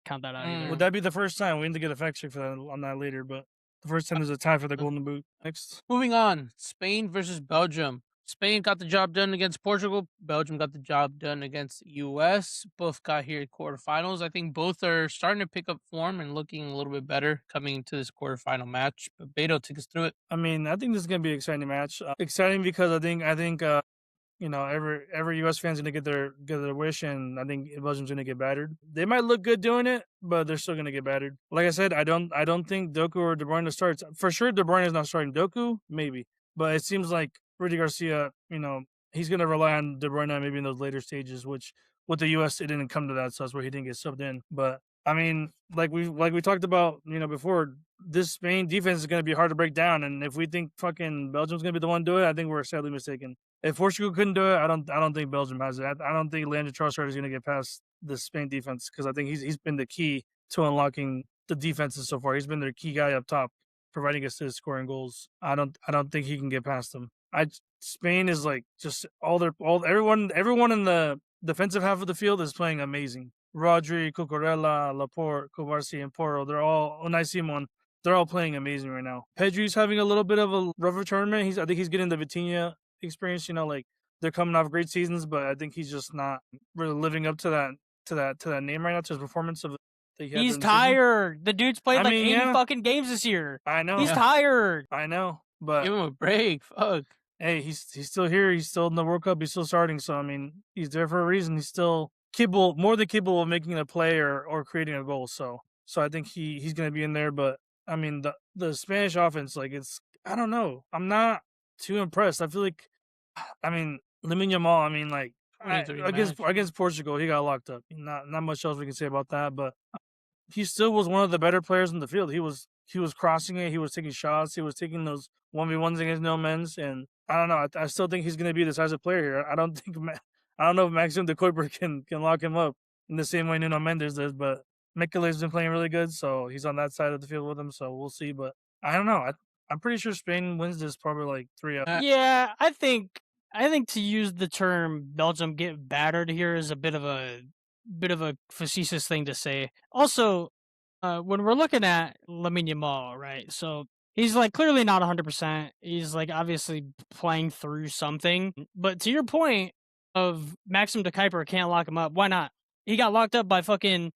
count that out either. Would that be the first time? We need to get a fact check for that on that later, but the first time there's a tie for the Golden Boot. Next. Moving on, Spain versus Belgium. Spain got the job done against Portugal. Belgium got the job done against US. Both got here at quarterfinals. I think both are starting to pick up form and looking a little bit better coming into this quarterfinal match. But Beto, take us through it. I mean, I think this is gonna be an exciting match. Exciting because I think you know, every US fan's gonna get their wish, and I think Belgium's gonna get battered. They might look good doing it, but they're still gonna get battered. Like I said, I don't think Doku or De Bruyne starts. For sure, De Bruyne is not starting. Doku, maybe, but it seems like Rudy Garcia, you know, he's gonna rely on De Bruyne maybe in those later stages. Which with the US, it didn't come to that, so that's where he didn't get subbed in. But I mean, like we talked about, you know, before, this Spain defense is going to be hard to break down, and if we think fucking Belgium's going to be the one to do it, I think we're sadly mistaken. If Portugal couldn't do it, I don't think Belgium has it. I don't think Leandro Trossard is going to get past the Spain defense, because I think he's been the key to unlocking the defenses so far. He's been their key guy up top, providing assists, scoring goals. I don't think he can get past them. Spain is like just everyone in the defensive half of the field is playing amazing. Rodri, Cucurella, Laporte, Kovarsi, and Porro, they're all Unai Simon. They're all playing amazing right now. Pedri's having a little bit of a rougher tournament. I think he's getting the Vitinha experience. You know, like they're coming off great seasons, but I think he's just not really living up to that name right now, to his performance of. He's tired. The dude's played 80 fucking games this year. I know. He's tired. I know, but give him a break. Fuck. Hey, he's still here. He's still in the World Cup. He's still starting. So I mean, he's there for a reason. He's still more than capable of making a play or creating a goal. So I think he's going to be in there. But I mean, the Spanish offense, like, it's, I don't know. I'm not too impressed. I feel like, I mean, Lamine Yamal, I mean, like, against Portugal, he got locked up. Not much else we can say about that. But he still was one of the better players in the field. He was crossing it. He was taking shots. He was taking those 1v1s against no men's. And I don't know. I still think he's going to be the decisive player here. I don't know if Maxim de Kuiper can lock him up in the same way Nuno Mendes does, but Michele's been playing really good, so he's on that side of the field with him, so we'll see. But I don't know. I'm pretty sure Spain wins this probably like 3-0. Yeah, I think to use the term Belgium get battered here is a bit of a facetious thing to say. Also, when we're looking at Lamine Yamal, right? So he's like clearly not 100%. He's like obviously playing through something. But to your point of Maxim de Kuiper can't lock him up, why not? He got locked up by fucking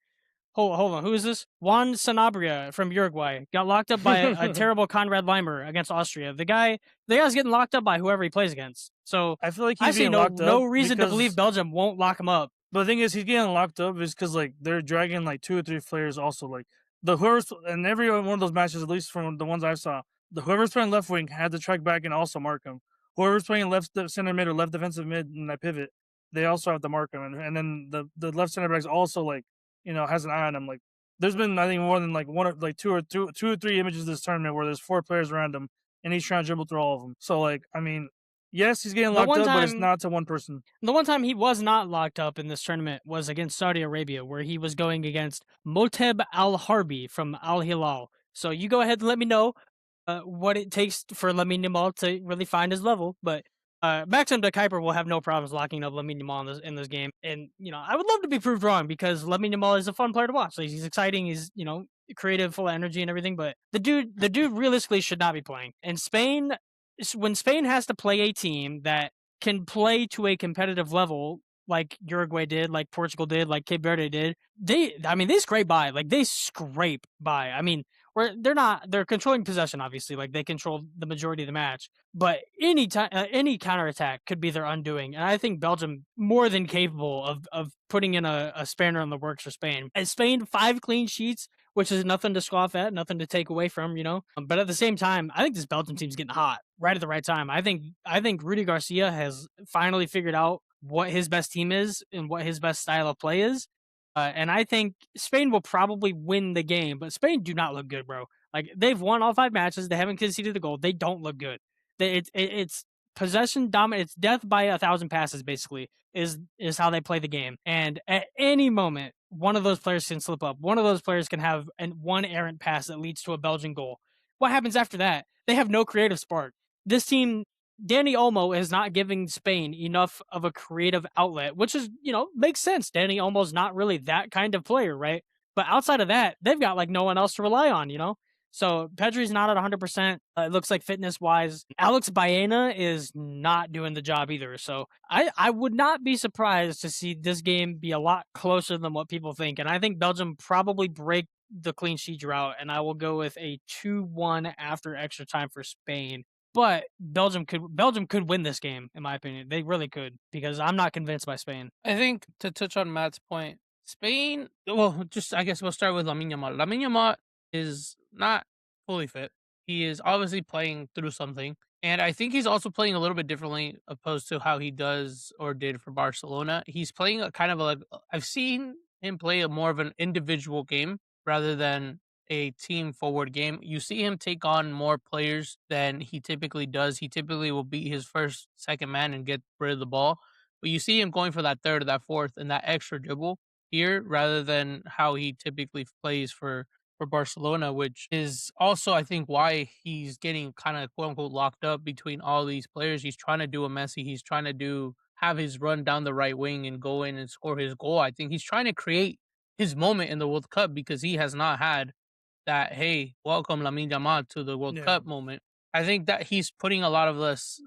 hold on, who is this? Juan Sanabria from Uruguay got locked up by a terrible Konrad Leimer against Austria. The guy's getting locked up by whoever he plays against. So I feel like I see no reason to believe Belgium won't lock him up. But the thing is, he's getting locked up is because like they're dragging like 2 or 3 players also, like whoever's in every one of those matches, at least from the ones I saw, whoever's playing left wing had to track back and also mark him. Whoever's playing left center mid or left defensive mid in that pivot, they also have to mark him. And then the left center back's also, like, you know, has an eye on him. Like, there's been, I think, more than like two or three images this tournament where there's 4 players around him and he's trying to dribble through all of them. So like, I mean, yes, he's getting locked up, but it's not to one person. The one time he was not locked up in this tournament was against Saudi Arabia, where he was going against Moteb Al-Harbi from Al Hilal. So you go ahead and let me know what it takes for Lamine Yamal to really find his level. But Maxim de Kuiper will have no problems locking up Lamine Yamal in this game. And, you know, I would love to be proved wrong, because Lamine Yamal is a fun player to watch. Like, he's exciting. He's, you know, creative, full of energy and everything. But the dude realistically should not be playing. And Spain, when Spain has to play a team that can play to a competitive level, like Uruguay did, like Portugal did, like Cape Verde did, they scrape by. Like, they scrape by. I mean, they're controlling possession, obviously. Like, they control the majority of the match. But any counterattack could be their undoing. And I think Belgium more than capable of putting in a spanner in the works for Spain. And Spain, 5 clean sheets, which is nothing to scoff at, nothing to take away from, you know. But at the same time, I think this Belgium team's getting hot right at the right time. I think Rudy Garcia has finally figured out what his best team is and what his best style of play is. And I think Spain will probably win the game, but Spain do not look good, bro. Like, they've won all 5 matches. They haven't conceded a goal. They don't look good. It's possession dominant. It's death by 1,000 passes, basically, is how they play the game. And at any moment, one of those players can slip up. One of those players can have one errant pass that leads to a Belgian goal. What happens after that? They have no creative spark. This team, Dani Olmo is not giving Spain enough of a creative outlet, which is, makes sense. Dani Olmo's not really that kind of player, right? But outside of that, they've got like no one else to rely on, So Pedri's not at 100%. It looks like fitness-wise. Alex Baena is not doing the job either. So I would not be surprised to see this game be a lot closer than what people think. And I think Belgium probably break the clean sheet drought, and I will go with a 2-1 after extra time for Spain. But Belgium could win this game, in my opinion. They really could, because I'm not convinced by Spain. I think to touch on Matt's point, Spain. Well, I guess we'll start with Lamine Yamal. Lamine Yamal is not fully fit. He is obviously playing through something, and I think he's also playing a little bit differently opposed to how he does or did for Barcelona. He's playing a kind of like I've seen him play a more of an individual game rather than a team forward game. You see him take on more players than he typically does. He typically will beat his first, second man and get rid of the ball. But you see him going for that third or that fourth and that extra dribble here rather than how he typically plays for Barcelona, which is also I think why he's getting kind of quote unquote locked up between all these players. He's trying to do a Messi. He's trying to have his run down the right wing and go in and score his goal. I think he's trying to create his moment in the World Cup because he has not had that, hey, welcome Lamine Yamal to the World Cup moment. I think that he's putting a lot of this,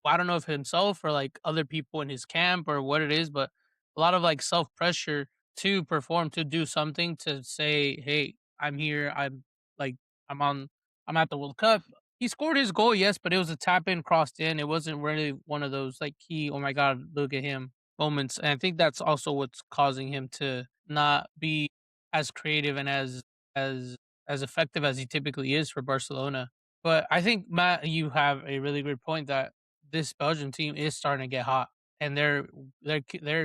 I don't know if himself or like other people in his camp or what it is, but a lot of like self pressure to perform, to do something, to say, hey, I'm here. Like, I'm on, I'm at the World Cup. He scored his goal, yes, but it was a tap in, crossed in. It wasn't really one of those like key, oh my God, look at him moments. And I think that's also what's causing him to not be as creative and as effective as he typically is for Barcelona. But I think Matt, you have a really good point that this Belgian team is starting to get hot and they're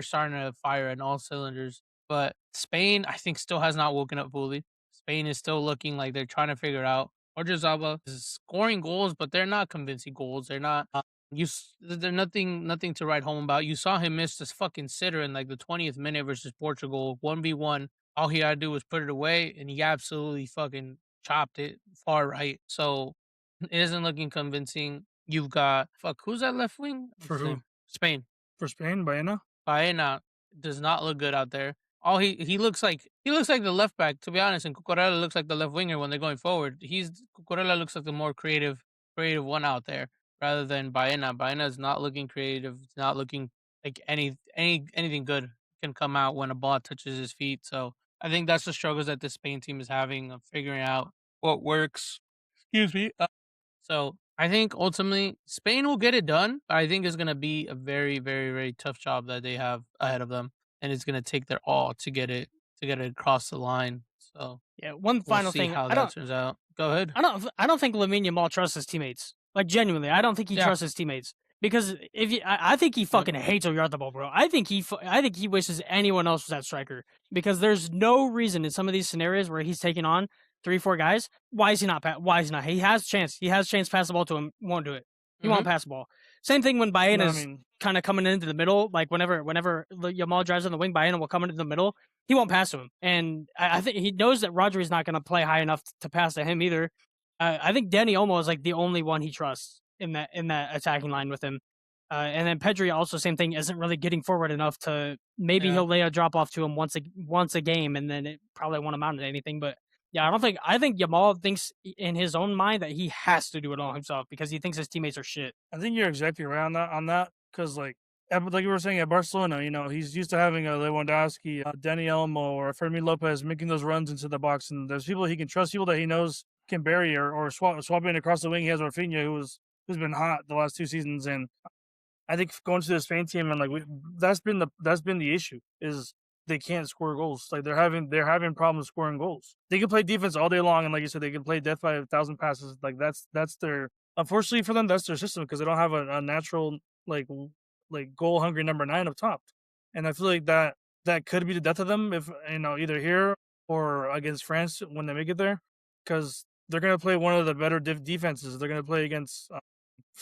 starting to fire in all cylinders. But Spain, I think, still has not woken up fully. Spain is still looking like they're trying to figure it out. Orzabal is scoring goals, but they're not convincing goals. They're not. They're nothing to write home about. You saw him miss this fucking sitter in like the 20th minute versus Portugal, 1v1. All he had to do was put it away, and he absolutely fucking chopped it far right. So it isn't looking convincing. You've got who's that left wing? For who? Spain. For Spain, Baena? Baena does not look good out there. All he looks like the left back, to be honest, and Cucurella looks like the left winger when they're going forward. Cucurella looks like the more creative one out there rather than Baena. Baena is not looking creative. It's not looking like anything good can come out when a ball touches his feet. So I think that's the struggles that the Spain team is having of figuring out what works. Excuse me. So I think ultimately Spain will get it done, but I think it's going to be a very, very, very tough job that they have ahead of them, and it's going to take their all to get it across the line. So yeah, one we'll final see thing. how that turns out. Go ahead. I don't think Lamine Yamal trusts his teammates. Like genuinely, I don't think he trusts his teammates because I think he fucking hates Oyarzabal, bro. I think he wishes anyone else was that striker because there's no reason in some of these scenarios where he's taking on 3-4 guys. Why is he not? Why is he not? He has chance. He has chance. Pass the ball to him. Won't do it. He won't pass the ball. Same thing when Baena's kind of coming into the middle. Like whenever Yamal drives on the wing, Baena will come into the middle. He won't pass to him, and I think he knows that Rodri's not going to play high enough to pass to him either. I think Dani Olmo is like the only one he trusts in that attacking line with him. And then Pedri also same thing, isn't really getting forward enough to maybe he'll lay a drop off to him once a game, and then it probably won't amount to anything. But yeah, I think Yamal thinks in his own mind that he has to do it all himself because he thinks his teammates are shit. I think you're exactly right on that because like you were saying at Barcelona, he's used to having a Lewandowski, Dani Olmo, or Fermin Lopez making those runs into the box, and there's people he can trust, people that he knows can bury or swapping across the wing. He has Rafinha, who's been hot the last 2 seasons, and I think going to the Spain team and that's been the issue is they can't score goals. Like they're having problems scoring goals. They can play defense all day long, and like you said, they can play death by 1,000 passes. Like that's their, unfortunately for them, that's their system because they don't have a natural like goal hungry number 9 up top. And I feel like that could be the death of them if either here or against France when they make it there, because they're gonna play one of the better defenses. They're gonna play against.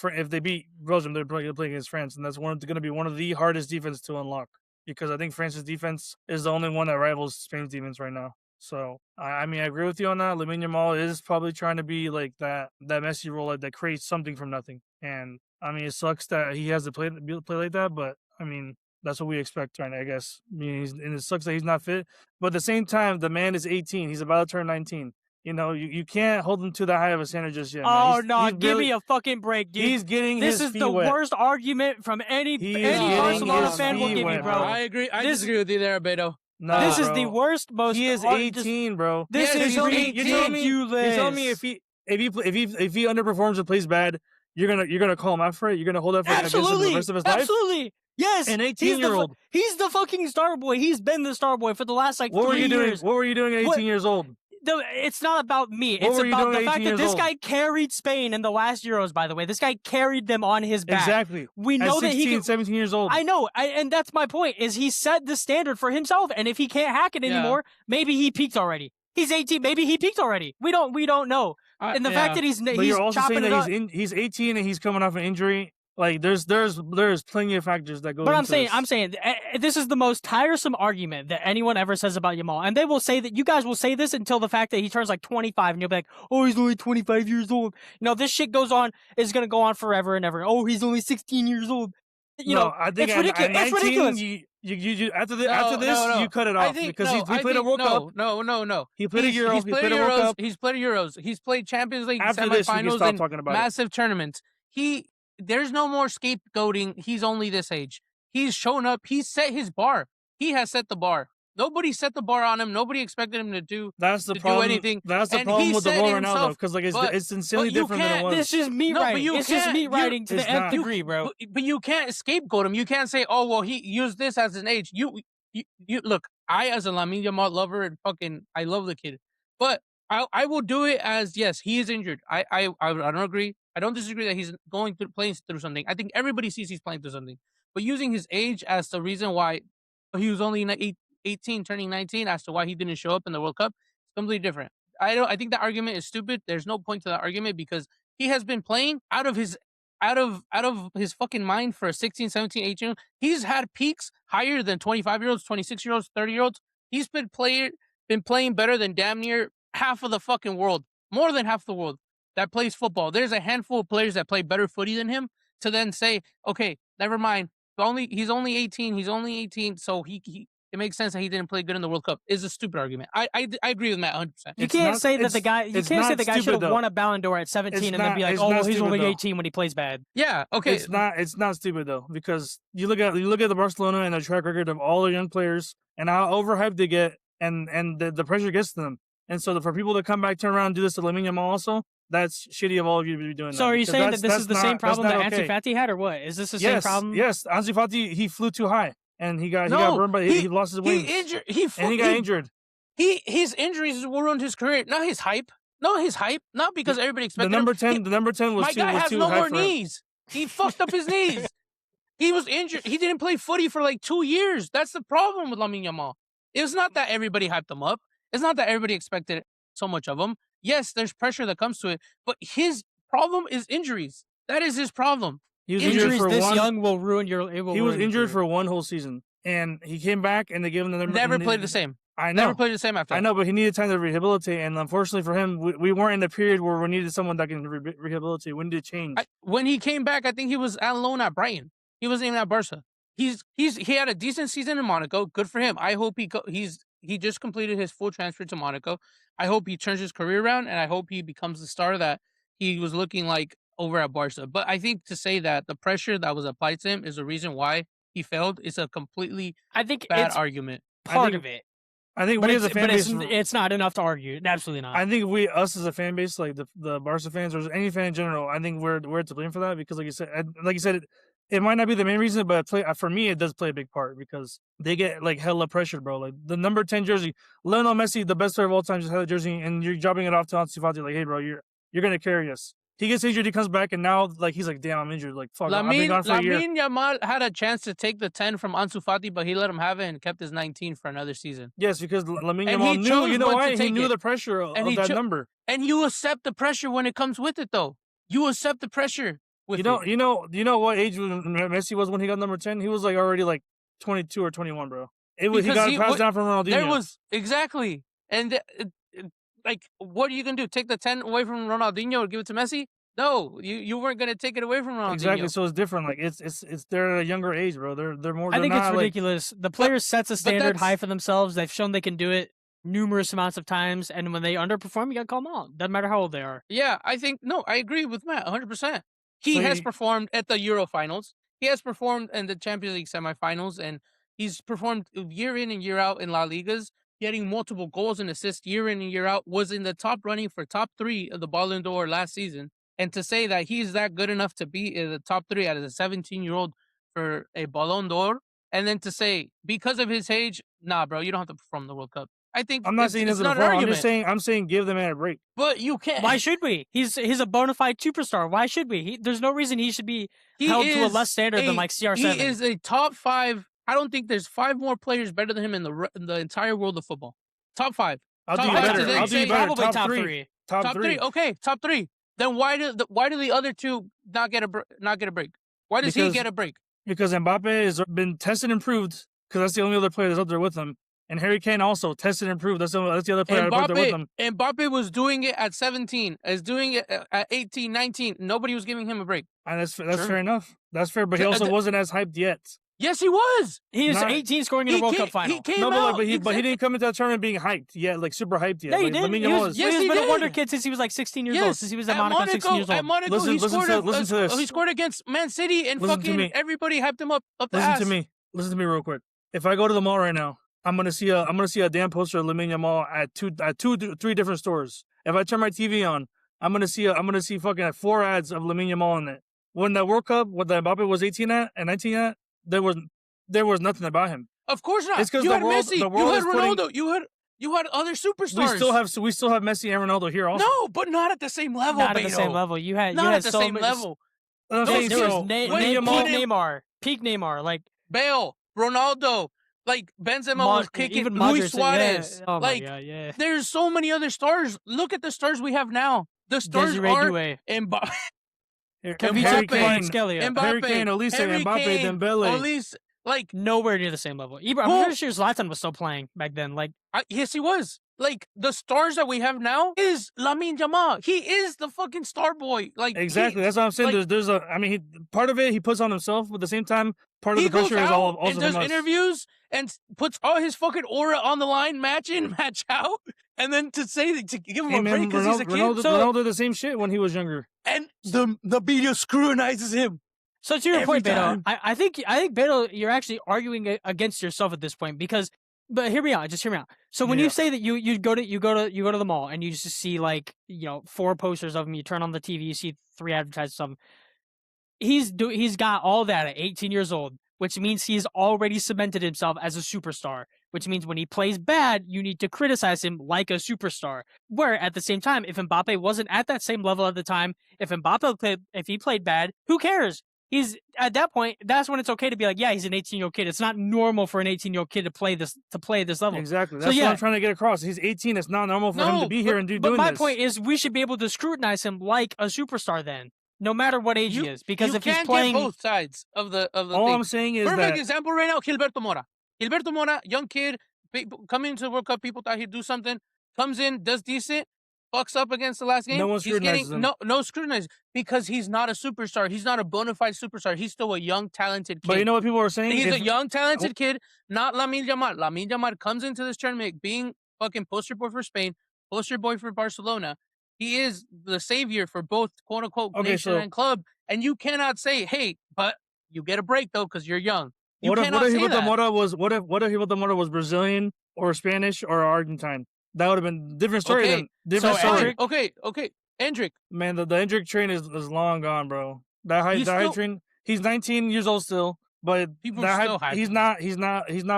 If they beat Belgium, they're probably going to play against France, and that's going to be one of the hardest defenses to unlock because I think France's defense is the only one that rivals Spain's defense right now. So I mean, I agree with you on that. Lamine Yamal is probably trying to be like that Messi role that creates something from nothing. And I mean, it sucks that he has to play like that, but I mean, that's what we expect right now, I guess. I mean, and it sucks that he's not fit. But at the same time, the man is 18. He's about to turn 19. You know, you can't hold him to that high of a standard just yet, man. Oh no, give me a fucking break, dude. He's getting this his is feet the wet. worst argument from any getting Barcelona his fan will feet give you, wet, bro. bro. I agree. I disagree with you there, Beto. No, this is bro. the worst, most. He is 18, bro. This Yes, is he's ridiculous. You're telling me if he underperforms and plays bad, you're gonna call him out for it? You're gonna hold that for against him for the rest of his life? Absolutely. Yes. An 18-year-old. He's the fucking star boy. He's been the star boy for the last 3 years. What were you doing at 18 years old? It's not about me. What it's were you about doing the at fact 18 that years this old? guy carried Spain in the last Euros, by the way. This guy carried them on his back. Exactly. We know at 16, that he can, 17 years old. I know. And that's my point, is he set the standard for himself. And if he can't hack it anymore, maybe he peaked already. He's 18. Maybe he peaked already. We don't know. And the fact that he's you're also chopping saying it that up. he's 18 and he's coming off an injury. Like there's plenty of factors that go. But into I'm saying this is the most tiresome argument that anyone ever says about Yamal, and they will say that you guys will say this until the fact that he turns like 25, and you'll be like, oh, he's only 25 years old. You know, this shit goes on is gonna go on forever and ever. Oh, he's only 16 years old. You know, I think it's ridiculous. At 19, it's ridiculous. You after this, you cut it off because he played a World Cup. No. He played a Euro. He played a World Cup. He's played Euros. He's played Champions League After this, you can semifinals stop and talking about massive tournaments. There's no more scapegoating. He's only this age. He's shown up. He's set his bar. He has set the bar. Nobody set the bar on him. Nobody expected him to do. That's the problem. Do anything. That's the problem with the role Ronaldo, because like it's insanely different than it was. This is meat writing. It's just meat writing to the nth degree, bro. But you can't scapegoat him. You can't say, "Oh, well, he used this as an age." You look. I, as a Lamine Yamal lover, and I love the kid, but I will do it as yes, he is injured. I don't agree. I don't disagree that he's playing through something. I think everybody sees he's playing through something, but using his age as the reason why he was only 18, turning 19, as to why he didn't show up in the World Cup, it's completely different. I think that argument is stupid. There's no point to that argument because he has been playing out of his fucking mind for a 16, 17, 18. He's had peaks higher than 25-year-olds, 26-year-olds, 30-year-olds. He's been playing better than damn near half of the fucking world, more than half the world that plays football. There's a handful of players that play better footy than him. To then say, okay, never mind. He's only 18. He's only 18, so it makes sense that he didn't play good in the World Cup. Is a stupid argument. I agree with Matt 100%. You can't say that the guy should have won a Ballon d'Or at 17 and then be like, oh, well, he's only 18 when he plays bad. Yeah, okay. It's not stupid though, because you look at the Barcelona and the track record of all the young players and how overhyped they get, and the pressure gets to them. And so for people to come back, turn around, and do this to Lamine Yamal also, that's shitty of all of you to be doing. So are you saying that this is the same problem that Ansu Fati had, or what? Is this the same problem? Yes, Ansu Fati, he flew too high and he got burned by he lost his wings. He got injured. His injuries will ruin his career, not his hype. Not because everybody expected the number 10 was my too guy has too no high more for him. knees. He fucked up his knees. He was injured. He didn't play footy for like 2 years. That's the problem with Lamine Yamal. It's not that everybody hyped him up. It's not that everybody expected so much of him. Yes, there's pressure that comes to it, but his problem is injuries. That is his problem. He was Injuries injured for young will ruin your. He was injured for one whole season, and he came back, and they gave him the never played the same. I know. Never played the same after. I know, but he needed time to rehabilitate, and unfortunately for him, we weren't in a period where we needed someone that can rehabilitate. We needed change. When he came back, I think he was on loan at Brighton. He wasn't even at Barca. He had a decent season in Monaco. Good for him. I hope he just completed his full transfer to Monaco. I hope he turns his career around, and I hope he becomes the star that he was looking like over at Barca. But I think to say that the pressure that was applied to him is the reason why he failed is a completely bad argument. Part of it. I think but we as a fan base, it's not enough to argue. Absolutely not. I think us as a fan base, like the Barca fans or any fan in general, I think we're to blame for that because, like you said, it might not be the main reason, but for me, it does play a big part because they get like hella pressured, bro. Like the number 10 jersey, Lionel Messi, the best player of all time, just had a jersey, and you're dropping it off to Ansu Fati, like, hey, bro, you're gonna carry us. He gets injured, he comes back, and now like he's like, damn, I'm injured. Like, fuck, I've been gone for a year. Lamine Yamal had a chance to take the 10 from Ansu Fati, but he let him have it and kept his 19 for another season. Yes, because Lamine Yamal knew, you know why? He knew the pressure of that number. And you accept the pressure when it comes with it, though. You accept the pressure. You know what age Messi was when he got number 10? He was like already like 22 or 21, bro. He got passed down from Ronaldo. Exactly. And like, what are you gonna do? Take the 10 away from Ronaldinho or give it to Messi? No, you weren't gonna take it away from Ronaldinho. Exactly. So it's different. Like it's they're at a younger age, bro. They're more. I think not, it's ridiculous. The player sets a standard high for themselves. They've shown they can do it numerous amounts of times, and when they underperform, you gotta call them out. Doesn't matter how old they are. Yeah, I agree with Matt 100%. He has performed at the Euro finals. He has performed in the Champions League semifinals, and he's performed year in and year out in La Ligas, getting multiple goals and assists year in and year out, was in the top running for top 3 of the Ballon d'Or last season. And to say that he's that good enough to be in the top 3 out of a 17-year-old for a Ballon d'Or, and then to say, because of his age, nah, bro, you don't have to perform the World Cup. I think I'm not saying it's not an argument. I'm saying give the man a break. But you can't. Why should we? He's a bona fide superstar. Why should we? There's no reason he should be held to a less standard than like CR7. He is a top 5. I don't think there's 5 more players better than him in the entire world of football. Top 5. I'll do better. I'll do better. Probably top 3. Top 3. Okay, top 3. Then why do the other 2 not get a break? Why does he get a break? Because Mbappe has been tested and proved. Because that's the only other player that's up there with him. And Harry Kane also tested and proved. That's the other player up there with him. Mbappe was doing it at 17. Is doing it at 18, 19. Nobody was giving him a break. And that's fair enough. That's fair. But he also wasn't as hyped yet. Yes, he was. He was 18 scoring in a World Cup final. He came out. But he didn't come into that tournament being hyped yet, like super hyped yet. Yeah, he like, did. Lamine Yamal Yes, he's been a wonder kid since he was like 16 years old. Since he was at Monaco, 16 years old. At Monaco, listen to this. He scored against Man City, and fucking everybody hyped him up the ass. Listen to me real quick. If I go to the mall right now, I'm gonna see a damn poster of Lamine Yamal at 3 different stores. If I turn my TV on, I'm gonna see fucking 4 ads of Lamine Yamal in it. When that World Cup, what the Mbappe was 18 at and 19 at, there was nothing about him. Of course not. It's because you had Messi, you had Ronaldo, you had other superstars. We still have Messi and Ronaldo here also. No, but not at the same level. Not at the same level. You had at the same level. There was peak Neymar, like Bale, Ronaldo. Like Benzema was kicking, even Luis Suarez. Yeah. Oh my God, yeah. There's so many other stars. Look at the stars we have now. The stars are Mbappe, Harry Kane, Olise, Mbappe, Dembele. Olise, like nowhere near the same level. I'm pretty sure Zlatan was still playing back then. Like, yes, he was. Like the stars that we have now is Lamine Yamal. He is the fucking star boy. Like exactly, that's what I'm saying. Like, there's part of it he puts on himself, but at the same time, part of the culture is also and does interviews and puts all his fucking aura on the line, match in, match out, and then to give him a break because he's a kid. Ronaldo did the same shit when he was younger, and the media scrutinizes him. So to your point, Beato, I think Beato, you're actually arguing against yourself at this point because. But hear me out. Just hear me out. So when you say that you go to the mall and you just see 4 posters of him, you turn on the TV, you see 3 advertisements of him. He's got all that at 18 years old, which means he's already cemented himself as a superstar. Which means when he plays bad, you need to criticize him like a superstar. Where at the same time, if Mbappe wasn't at that same level at the time, if he played bad, who cares? He's at that point. That's when it's okay to be like, yeah, he's an 18-year-old kid. It's not normal for an 18-year-old kid to play this level. Exactly. That's what I'm trying to get across. He's 18. It's not normal for him to be here and doing this. But my point is, we should be able to scrutinize him like a superstar then, no matter what age he is. Because if he's playing get both sides of the all thing. I'm saying is perfect example right now, Gilberto Mora, young kid, coming into the World Cup. People thought he'd do something. Comes in, does decent. Fucks up against the last game. No one scrutinizes him. No scrutinized because he's not a superstar. He's not a bona fide superstar. He's still a young, talented kid. But you know what people are saying? He's a young, talented kid, not Lamine Yamal. Lamine Yamal comes into this tournament being fucking poster boy for Spain, poster boy for Barcelona. He is the savior for both quote unquote nation and club. And you cannot say, hey, but you get a break though because you're young. What if Gilberto Mora was Brazilian or Spanish or Argentine? That would have been different story. Okay. Endrick. Man, the Endrick train is long gone, bro. That hype train. He's 19 years old still, but he's not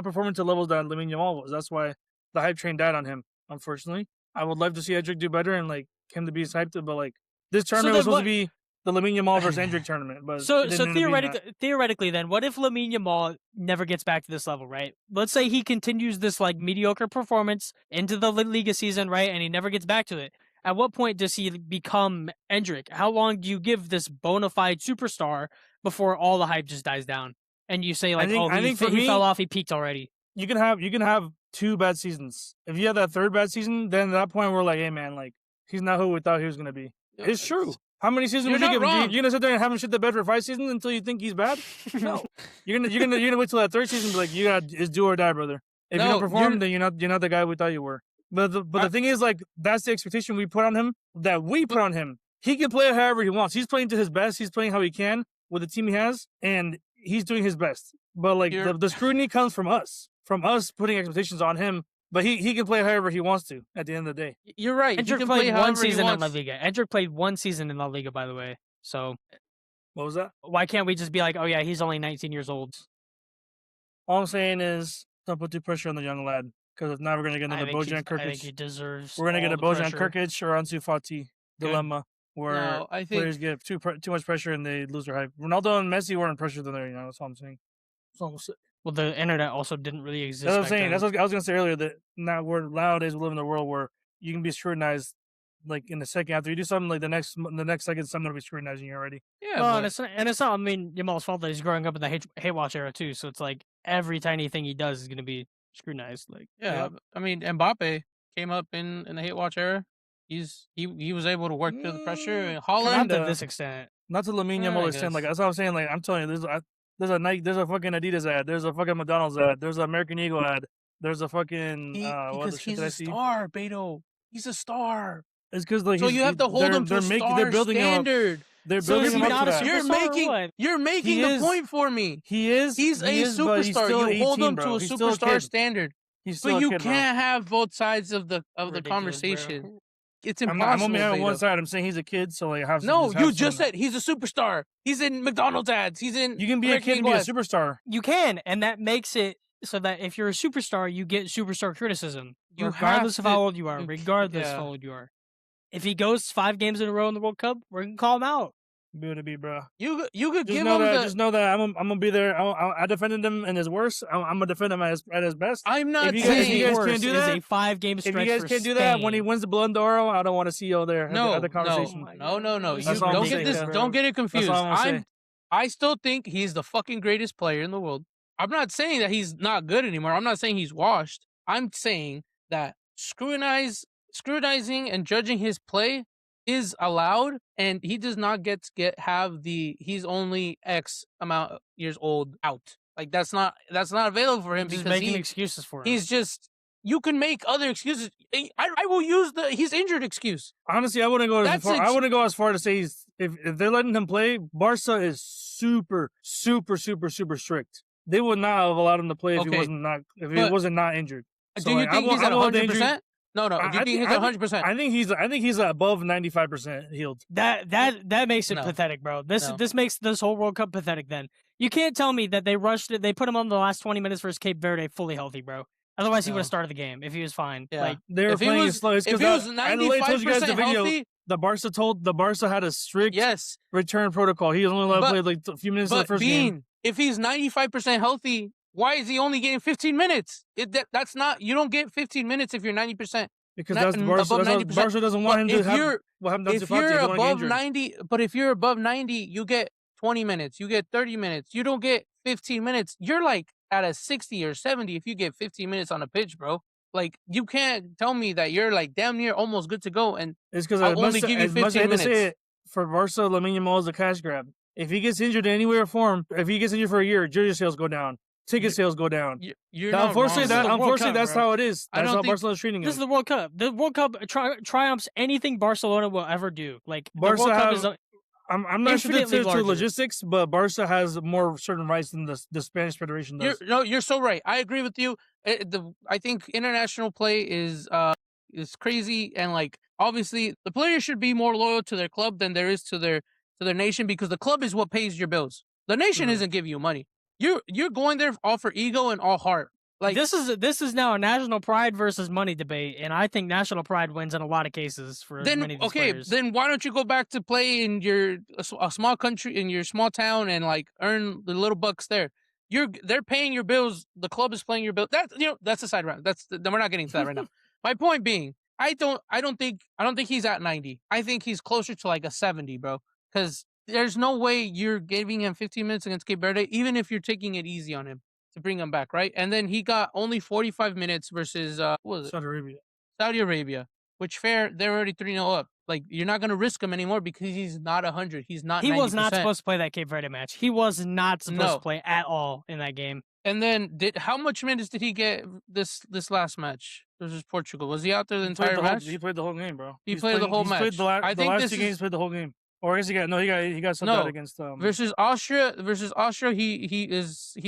performing to levels that Lamine Yamal was. That's why the hype train died on him. Unfortunately, I would love to see Endrick do better and him to be hyped, but this tournament was supposed to be the Lamine Yamal versus Endrick tournament. But so theoretically, then, what if Lamine Yamal never gets back to this level, right? Let's say he continues this mediocre performance into the Liga season, right, and he never gets back to it. At what point does he become Endrick? How long do you give this bona fide superstar before all the hype just dies down? And you say he fell off, he peaked already. You can have 2 bad seasons. If you have that 3rd bad season, then at that point we're like, hey man, like he's not who we thought he was gonna be. It's true. How many seasons would you give him? You're gonna sit there and have him shit the bed for 5 seasons until you think he's bad? No. You're gonna wait till that 3rd season and be like, you got it's do or die, brother. If you don't perform, then you're not the guy we thought you were. But the thing is, like, that's the expectation we put on him. He can play however he wants. He's playing to his best. He's playing how he can with the team he has, and he's doing his best. But like the scrutiny comes from us putting expectations on him. But he can play however he wants to at the end of the day. You're right. Endrick played 1 season in La Liga. Endrick played 1 season in La Liga, by the way. So what was that? Why can't we just be like, oh yeah, he's only 19 years old? All I'm saying is don't put too pressure on the young lad, because if not, we're gonna get another Bojan Krkic. I think he deserves. We're gonna get a Bojan Krkic or Ansu Fati dilemma where players get too much pressure and they lose their hype. Ronaldo and Messi weren't pressured than there. That's all I'm saying. Well, the internet also didn't really exist. That's what I'm saying. That's what I was gonna say earlier. That nowadays we live in a world where you can be scrutinized, like in the second after you do something, like the next second someone will be scrutinizing you already. Yeah, well, and it's not. I mean, Yamal's fault that he's growing up in the hate watch era too. So it's like every tiny thing he does is gonna be scrutinized. Like I mean, Mbappe came up in the hate watch era. He was able to work through the pressure. And Holland, not to this extent, not to Lamine Yamal extent. Like that's what I'm saying. Like I'm telling you, there's a Nike, there's a fucking Adidas ad, there's a fucking McDonald's ad, there's an American Eagle ad, there's a fucking because he's a star, Beato. He's a star. It's because like so you have to hold him to a star standard. They're building him up to that. You're making the point for me. He's a superstar. You hold him to a superstar standard. But you can't have both sides of the conversation. Bro. It's impossible. I'm only on one side. I'm saying he's a kid, so like have no. You just said he's a superstar. He's in McDonald's ads. He's in. You can be a kid and be a superstar. You can, and that makes it so that if you're a superstar, you get superstar criticism, regardless of how old you are. Regardless of how old you are. If he goes 5 games in a row in the World Cup, we're gonna call him out. Be to be, bro. You could give him just know that I'm gonna be there. I defended him in his worst. I'm gonna defend him at his best. I'm not saying you guys can't do that. Is a 5-game stretch. If you guys can't do that when he wins the Ballon d'Or, I don't want to see you there. No, the conversation. No. Don't get it confused. I still think he's the fucking greatest player in the world. I'm not saying that he's not good anymore. I'm not saying he's washed. I'm saying that scrutinizing and judging his play is allowed, and he does not have he's only X amount of years old out. Like that's not available for him, because making excuses for him. He's just, you can make other excuses. I will use he's injured excuse. Honestly, I wouldn't go as far. I wouldn't go as far to say if they're letting him play. Barca is super strict. They would not have allowed him to play if he wasn't not injured. So do you think he's at 100%? No. Do you think he's 100%? I think he's above 95% healed. That makes it pathetic, bro. This makes this whole World Cup pathetic. Then you can't tell me that they rushed it. They put him on the last 20 minutes versus Cape Verde fully healthy, bro. Otherwise, he would have started the game if he was fine. Yeah. Like they were playing slow. If he was 95% healthy, the Barca had a strict return protocol. He was only allowed to play like a few minutes of the first game. If he's 95% healthy, why is he only getting 15 minutes? That's not. You don't get 15 minutes if you're 90%. Because that's Barca doesn't want him to have what happened to If you're above 90, but if you're above 90, you get 20 minutes. You get 30 minutes. You don't get 15 minutes. You're like at a 60 or 70 if you get 15 minutes on a pitch, bro. Like, you can't tell me that you're like damn near almost good to go, and it's because I'll only give you 15 minutes. For Barca, Lamine Yamal is a cash grab. If he gets injured in any way or form, if he gets injured for a year, jersey sales go down. Ticket sales go down. Unfortunately, that's how it is. That's how Barcelona's treating him. This is the World Cup. The World Cup triumphs anything Barcelona will ever do. Like, Barca the World Cup is I'm not sure to logistics, but Barca has more certain rights than the Spanish Federation does. You're so right. I agree with you. I think international play is crazy, and like obviously the players should be more loyal to their club than there is to their nation, because the club is what pays your bills. The nation isn't giving you money. You're going there all for ego and all heart. Like, this is now a national pride versus money debate, and I think national pride wins in a lot of cases for many of these players. Then why don't you go back to play in a small country, in your small town, and like earn the little bucks there? They're paying your bills. The club is paying your bills. That's a side round. We're not getting to that right now. My point being, I don't think he's at 90. I think he's closer to like a 70, bro. Because there's no way you're giving him 15 minutes against Cape Verde, even if you're taking it easy on him. to bring him back, right? And then he got only 45 minutes versus what was it? Saudi Arabia. Which fair, they're already 3-0 up. Like, you're not going to risk him anymore because he's not 100. He's not 90%. He was not supposed to play that Cape Verde match. He was not supposed to No. play at all in that game. And then how much minutes did he get this last match versus Portugal? Was he out there the entire match? He played the whole game, bro. He played the whole match. Played the last two games. Played the whole game. Or I guess he got subbed out against versus Austria. He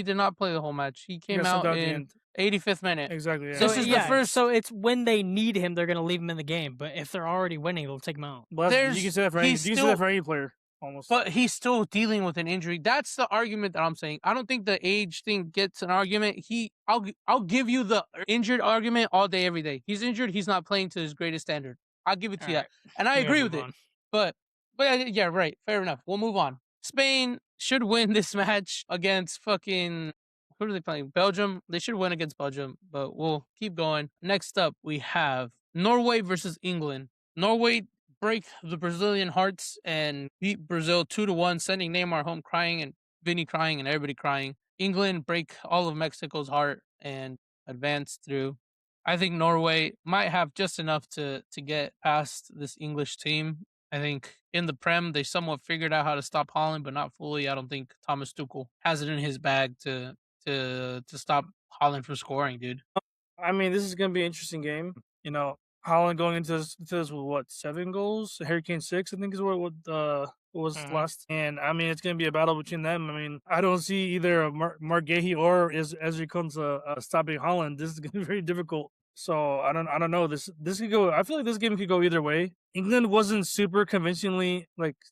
did not play the whole match. He came out in 85th minute. Exactly. Yeah. So this is the first. So it's when they need him, they're gonna leave him in the game. But if they're already winning, they'll take him out. You can say that for any player. Almost. But he's still dealing with an injury. That's the argument that I'm saying. I don't think the age thing gets an argument. I'll give you the injured argument all day, every day. He's injured. He's not playing to his greatest standard. I'll give it to you that. And I agree with it. But yeah, right. Fair enough. We'll move on. Spain should win this match against fucking... Who are they playing? Belgium? They should win against Belgium, but we'll keep going. Next up, we have Norway versus England. Norway break the Brazilian hearts and beat Brazil 2-1, sending Neymar home crying and Vinny crying and everybody crying. England break all of Mexico's heart and advance through. I think Norway might have just enough to get past this English team. I think in the Prem, they somewhat figured out how to stop Holland, but not fully. I don't think Thomas Tuchel has it in his bag to stop Holland from scoring, dude. I mean, this is going to be an interesting game. You know, Holland going into this with what, 7 goals? Harry Kane 6, I think is what was last. And I mean, it's going to be a battle between them. I mean, I don't see either Mark Gahey or Ezri Konsa stopping Holland. This is going to be very difficult. So I don't know. This could go. I feel like this game could go either way. England wasn't super convincingly,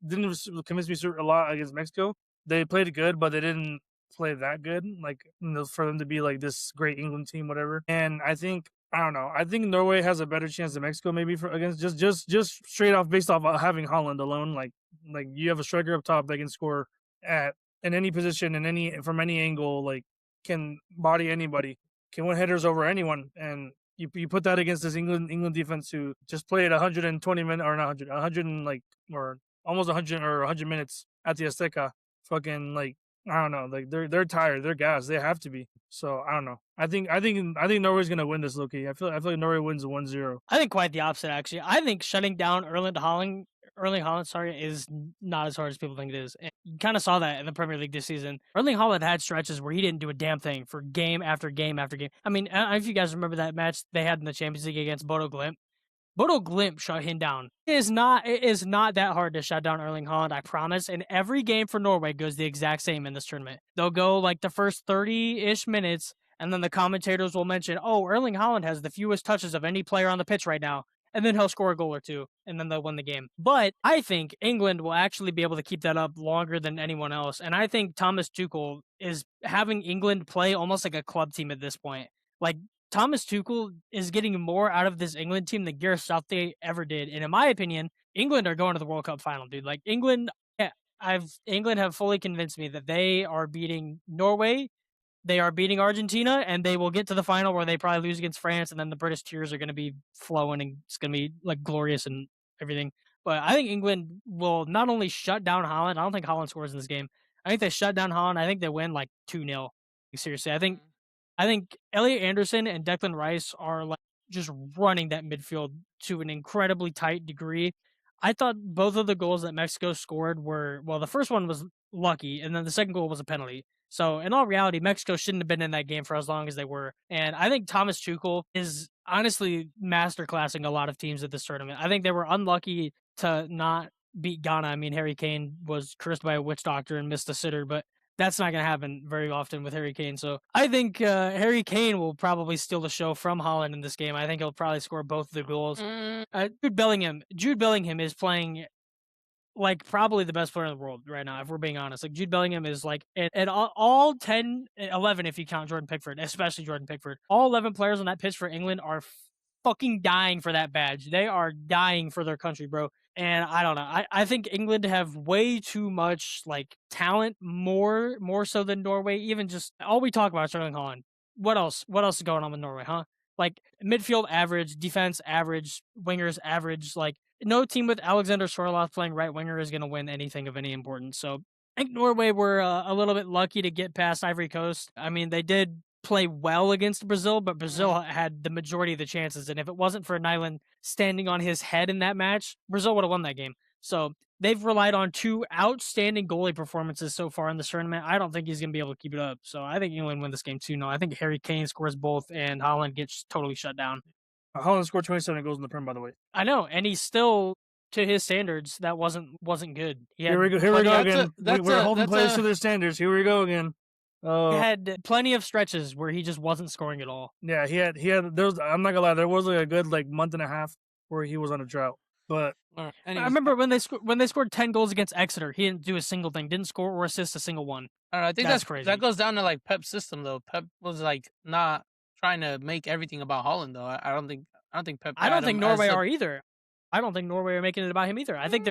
didn't convince me a lot against Mexico. They played good, but they didn't play that good, for them to be like this great England team, whatever. And I think Norway has a better chance than Mexico, maybe against just straight off based off having Holland alone. Like you have a striker up top that can score in any position, from any angle, can body anybody, can win headers over anyone, and you put that against this England defense who just played 120 minutes or not 100 or almost 100 minutes at the Azteca. Fucking I don't know. They're tired. They're gassed. They have to be. So I don't know. I think Norway's gonna win this, Loki. I feel like Norway wins 1-0. I think quite the opposite, actually. I think shutting down Erling Haaland, is not as hard as people think it is. And you kind of saw that in the Premier League this season. Erling Haaland had stretches where he didn't do a damn thing for game after game after game. I mean, I don't know if you guys remember that match they had in the Champions League against Bodo Glimt. Bodo Glimt shut him down. It is not that hard to shut down Erling Haaland, I promise. And every game for Norway goes the exact same in this tournament. They'll go the first 30-ish minutes, and then the commentators will mention, oh, Erling Haaland has the fewest touches of any player on the pitch right now. And then he'll score a goal or two, and then they'll win the game. But I think England will actually be able to keep that up longer than anyone else. And I think Thomas Tuchel is having England play almost like a club team at this point. Thomas Tuchel is getting more out of this England team than Gareth Southgate ever did. And in my opinion, England are going to the World Cup final, dude. England have fully convinced me that they are beating Norway, they are beating Argentina, and they will get to the final where they probably lose against France, and then the British tears are going to be flowing, and it's going to be glorious and everything. But I think England will not only shut down Holland. I don't think Holland scores in this game. I think they shut down Holland. I think they win 2-0. Seriously, I think Elliot Anderson and Declan Rice are just running that midfield to an incredibly tight degree. I thought both of the goals that Mexico scored were, the first one was lucky, and then the second goal was a penalty. So in all reality, Mexico shouldn't have been in that game for as long as they were. And I think Thomas Tuchel is honestly masterclassing a lot of teams at this tournament. I think they were unlucky to not beat Ghana. I mean, Harry Kane was cursed by a witch doctor and missed a sitter, but that's not going to happen very often with Harry Kane. So I think Harry Kane will probably steal the show from Holland in this game. I think he'll probably score both of the goals. Jude Bellingham is playing probably the best player in the world right now, if we're being honest. Jude Bellingham is and all 10, 11 if you count Jordan Pickford, especially Jordan Pickford. All 11 players on that pitch for England are fucking dying for that badge. They are dying for their country, bro. And I don't know. I think England have way too much talent, more so than Norway. Even just all we talk about is Erling Haaland. What else? What else is going on with Norway, huh? Midfield average, defense average, wingers average. No team with Alexander Sorloth playing right winger is going to win anything of any importance. So I think Norway were a little bit lucky to get past Ivory Coast. I mean, they did play well against Brazil, but Brazil had the majority of the chances. And if it wasn't for Nyland standing on his head in that match, Brazil would have won that game. So they've relied on 2 outstanding goalie performances so far in this tournament. I don't think he's going to be able to keep it up. So I think England win this game 2-0. I think Harry Kane scores both and Holland gets totally shut down. Holland scored 27 goals in the Prem, by the way. I know, and he's still, to his standards, that wasn't good. Here we go again. We're holding players to their standards. Here we go again. He had plenty of stretches where he just wasn't scoring at all. Yeah, he had. There was. I'm not gonna lie. There was like a good month and a half where he was on a drought. But I remember when they scored 10 goals against Exeter, he didn't do a single thing, didn't score or assist a single one. I don't know, I think that's crazy. That goes down to like Pep's system though. Pep was like not trying to make everything about Holland though. I don't think Pep. I don't think Norway are either. I don't think Norway are making it about him either. I think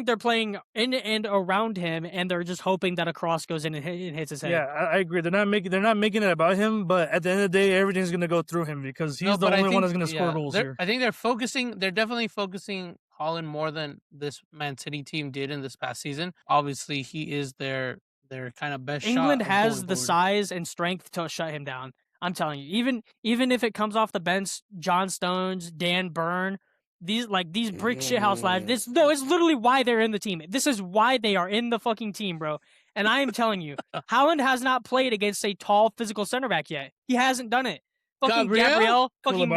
they're playing in and around him, and they're just hoping that a cross goes in and hits his head. Yeah, I agree. They're not making it about him, but at the end of the day, everything's gonna go through him because he's the only one that's gonna score goals here. I think they're definitely focusing Holland more than this Man City team did in this past season. Obviously, he is their kind of best shot. England has the size and strength to shut him down. I'm telling you, even if it comes off the bench, John Stones, Dan Burn, these brick shithouse lads. It's literally why they're in the team. This is why they are in the fucking team, bro. And I am telling you, Haaland has not played against a tall physical center back yet. He hasn't done it. Fucking Gabriel, fucking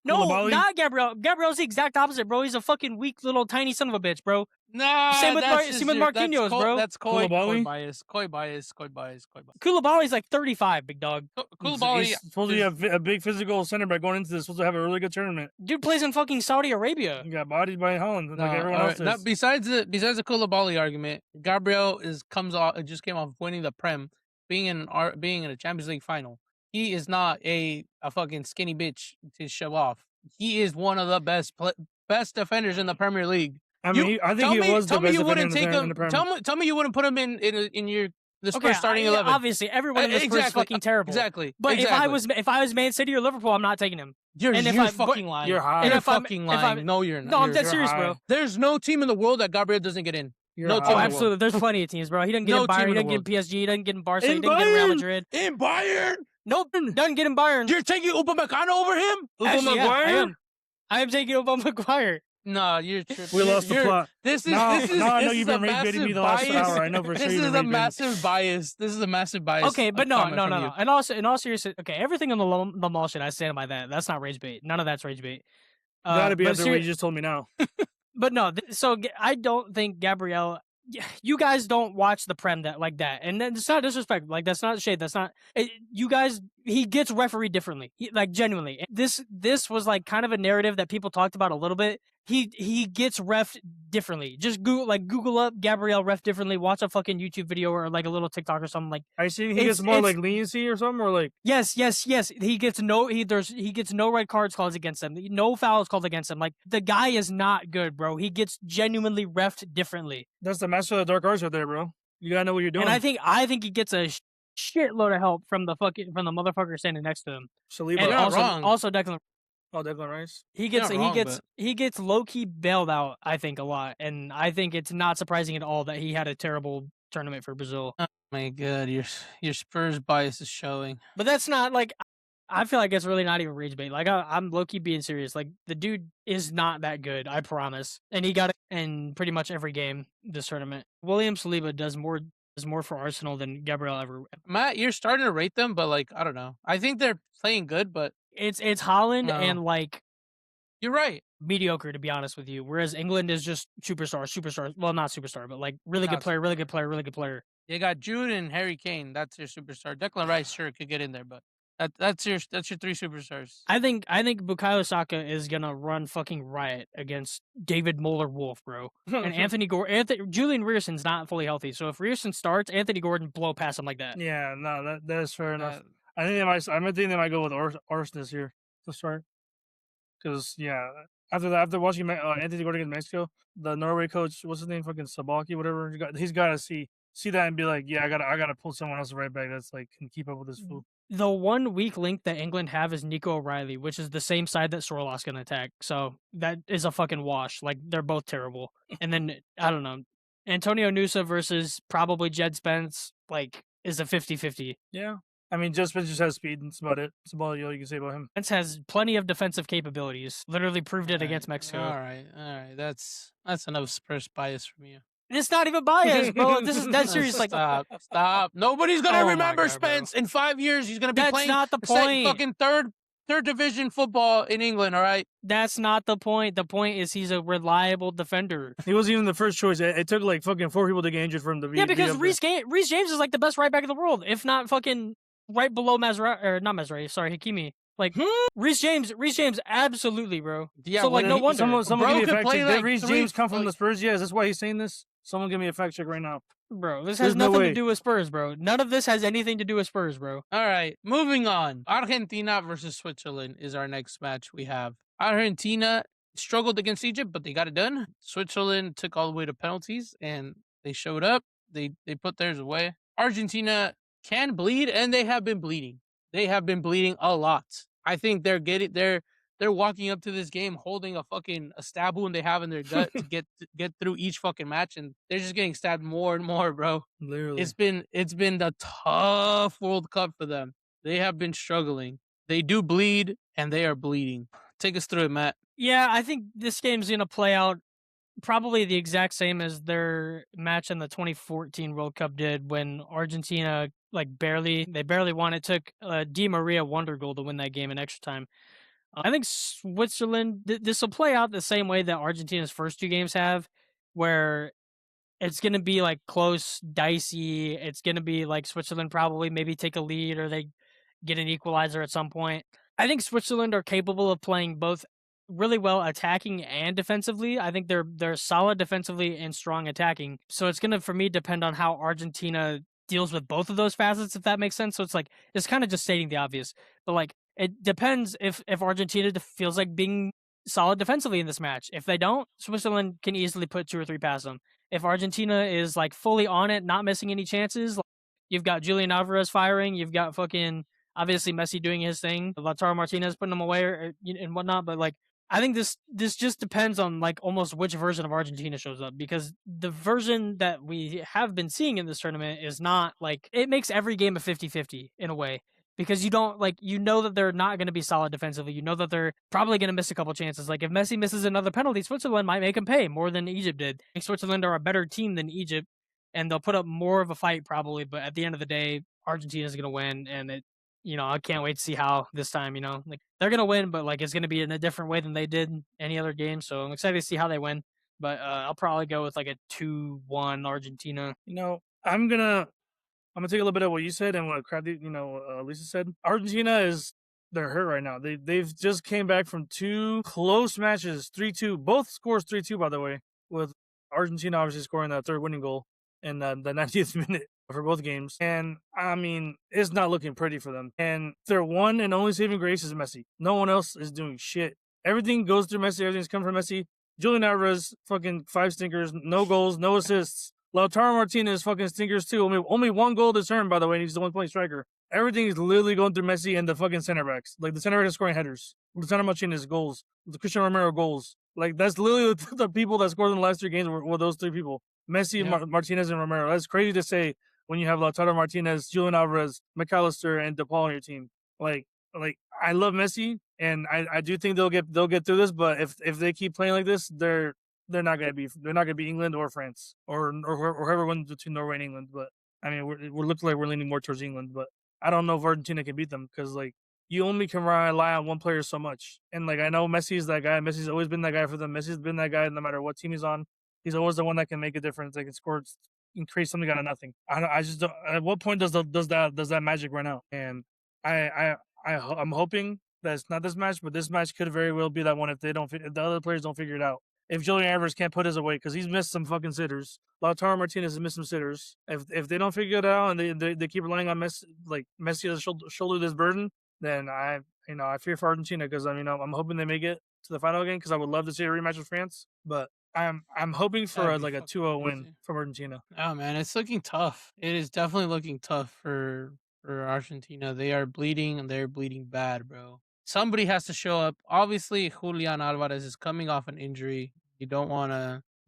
not Gabriel. Gabriel's the exact opposite, bro. He's a fucking weak little tiny son of a bitch, bro. Nah, same with Marquinhos, bro. That's Koi bias. Koulibaly's like 35, big dog. He's supposed to be a big physical center back going into this. Supposed to have a really good tournament. Dude plays in fucking Saudi Arabia. He got bodied by Holland like everyone else is. Besides the Koulibaly argument, Gabriel just came off winning the Prem, being in a Champions League final. He is not a fucking skinny bitch to show off. He is one of the best defenders in the Premier League. I mean, I think he was the best defender in the Premier League. Tell me you wouldn't put him in your Spurs starting 11. Obviously, everyone in the Spurs is fucking terrible. Exactly. But if I was Man City or Liverpool, I'm not taking him. You're fucking lying. You're high. You're fucking lying. No, you're not. No, I'm dead serious, bro. There's no team in the world that Gabriel doesn't get in. Absolutely. There's plenty of teams, bro. He doesn't get in Bayern. He doesn't get in PSG. He doesn't get in Barca. He doesn't get in Real Madrid. In Bayern? Nope. Doesn't get in Bayern. You're taking Upamecano over him? Upamecano? I am taking Upamecano. No, you're tripping. We lost the plot. This is I know you've been baiting me the last hour. I know for sure. This is a massive bias. Okay, but no. And in all seriousness, okay, everything on the mall shit, I stand by that. That's not rage bait. None of that's rage bait. Gotta be after what you just told me now. But no, so I don't think Gabriel. You guys don't watch the Prem like that, and then it's not disrespect. Like that's not shade. That's not. You guys, he gets refereed differently. Genuinely, this was like kind of a narrative that people talked about a little bit. He gets ref differently. Just Google up Gabriel ref differently. Watch a fucking YouTube video or like a little TikTok or something. Like I see he gets more like leniency or something, or like yes. He gets no red cards called against him. No fouls called against him. Like the guy is not good, bro. He gets genuinely refed differently. That's the master of the dark arts right there, bro. You gotta know what you're doing. And I think he gets a shitload of help from the motherfucker standing next to him. Saliba, and also Declan. Oh, Declan Rice. He gets low key bailed out, I think, a lot, and I think it's not surprising at all that he had a terrible tournament for Brazil. Oh my god, your Spurs bias is showing. But that's not like I feel like it's really not even rage bait. Like I'm low key being serious. Like the dude is not that good, I promise, and he got it in pretty much every game this tournament. William Saliba does more for Arsenal than Gabriel ever. Matt, you're starting to rate them, but like I don't know. I think they're playing good, but it's Haaland and like you're right. Mediocre, to be honest with you. Whereas England is just superstar. Well, not superstar, but like really good player. You got Jude and Harry Kane. That's your superstar. Declan Rice sure could get in there, but that's your 3 superstars. I think Bukayo Saka is gonna run fucking riot against David Muller-Wolf, bro. And Julian Rearson's not fully healthy, so if Rearson starts, Anthony Gordon blow past him like that. Yeah, no, that is fair enough. I think they might go with Arsenal this year to start. Because after watching Anthony Gordon against Mexico, the Norway coach, what's his name, fucking Sabaki, whatever, he's got to see that and be like, yeah, I gotta pull someone else right back that's like can keep up with this fool. The one weak link that England have is Nico O'Reilly, which is the same side that Sorloth's gonna attack. So that is a fucking wash. Like they're both terrible. And then I don't know. Antonio Nusa versus probably Jed Spence, like, is a 50-50. Yeah. I mean, just has speed, and that's about it. That's about all you can say about him. Spence has plenty of defensive capabilities. Literally proved it against Mexico. All right. That's enough Spurs bias from you. It's not even biased, bro. This is dead serious. Like, Stop. Nobody's gonna Oh my remember God, bro. Spence in 5 years. He's gonna be That's playing not the point. fucking third division football in England. All right. That's not the point. The point is he's a reliable defender. He wasn't even the first choice. It took like fucking 4 people to get injured for him to be. Yeah, because be up there. Reece James is like the best right back in the world, if not fucking right below Mazraoui, or not Mazraoui. Sorry, Hakimi. Like Reece James, absolutely, bro. Yeah, so like, no wonder. Someone Bro give me a could fact play check. like Did Reece three- James come from the Spurs? Yeah, is this why he's saying this? Someone give me a fact check right now. Bro, this There's has no nothing way. to do with Spurs, bro. None of this has anything to do with Spurs, bro. All right, moving on. Argentina versus Switzerland is our next match we have. Argentina struggled against Egypt, but they got it done. Switzerland took all the way to penalties, and they showed up. They put theirs away. Argentina can bleed, and they have been bleeding. They have been bleeding a lot. I think they're walking up to this game holding a stab wound they have in their gut to get through each fucking match, and they're just getting stabbed more and more, bro. Literally. It's been the tough World Cup for them. They have been struggling. They do bleed, and they are bleeding. Take us through it, Matt. Yeah, I think this game's gonna play out probably the exact same as their match in the 2014 World Cup did, when Argentina barely won. It took Di Maria wonder goal to win that game in extra time. I think Switzerland, this will play out the same way that Argentina's first 2 games have, where it's going to be like close, dicey. It's going to be like Switzerland probably maybe take a lead, or they get an equalizer at some point. I think Switzerland are capable of playing both really well attacking and defensively. I think they're solid defensively and strong attacking. So it's going to, for me, depend on how Argentina deals with both of those facets, if that makes sense. So it's kind of just stating the obvious, but like, it depends if Argentina feels like being solid defensively in this match. If they don't, Switzerland can easily put 2 or 3 past them. If Argentina is like fully on it, not missing any chances, like, you've got Julian Alvarez firing, you've got fucking obviously Messi doing his thing, Lautaro Martinez putting them away and whatnot. But like, I think this just depends on like almost which version of Argentina shows up, because the version that we have been seeing in this tournament is not like, it makes every game a 50-50 in a way. Because you don't that they're not going to be solid defensively. You know that they're probably going to miss a couple chances. Like if Messi misses another penalty, Switzerland might make him pay more than Egypt did. I think Switzerland are a better team than Egypt, and they'll put up more of a fight probably. But at the end of the day, Argentina's going to win, and I can't wait to see how this time. Like they're going to win, but like it's going to be in a different way than they did any other game. So I'm excited to see how they win. But I'll probably go with like a 2-1 Argentina. I'm gonna take a little bit of what you said and what Lisa said. Argentina they're hurt right now. They've just came back from 2 close matches, 3-2. Both scores 3-2, by the way, with Argentina obviously scoring that 3rd winning goal in the 90th minute for both games. And I mean, it's not looking pretty for them. And their one and only saving grace is Messi. No one else is doing shit. Everything goes through Messi. Everything's coming from Messi. Julian Alvarez, fucking 5 stinkers, no goals, no assists. Lautaro Martinez fucking stinkers too. Only 1 goal this term, by the way, and he's the 1-point striker. Everything is literally going through Messi and the fucking center backs. Like the center back is scoring headers. Lautaro Martinez goals. The Cristiano Romero goals. Like that's literally the people that scored in the last 3 games were those 3 people. Messi, Yeah. Martinez, and Romero. That's crazy to say when you have Lautaro Martinez, Julian Alvarez, McAllister, and DePaul on your team. Like I love Messi, and I do think they'll get through this. But if they keep playing like this, they're not gonna be England or France or whoever wins between Norway and England. But I mean, we're looking like we're leaning more towards England. But I don't know if Argentina can beat them, because like you only can rely on one player so much. And like I know Messi's that guy. Messi's always been that guy for them. Messi's been that guy no matter what team he's on. He's always the one that can make a difference. That can score, increase something out of nothing. I just don't. At what point does that magic run out? And I'm hoping that it's not this match, but this match could very well be that one if the other players don't figure it out. If Julian Alvarez can't put his away, because he's missed some fucking sitters. Lautaro Martinez has missed some sitters. If they don't figure it out and they keep relying on Messi to shoulder this burden, then I fear for Argentina, because I'm hoping they make it to the final again, because I would love to see a rematch with France. But I'm hoping for That'd a be 2-0 win crazy. from Argentina. Oh man, it's looking tough. It is definitely looking tough for Argentina. They are bleeding, and they're bleeding bad, bro. Somebody has to show up. Obviously, Julian Alvarez is coming off an injury. You don't want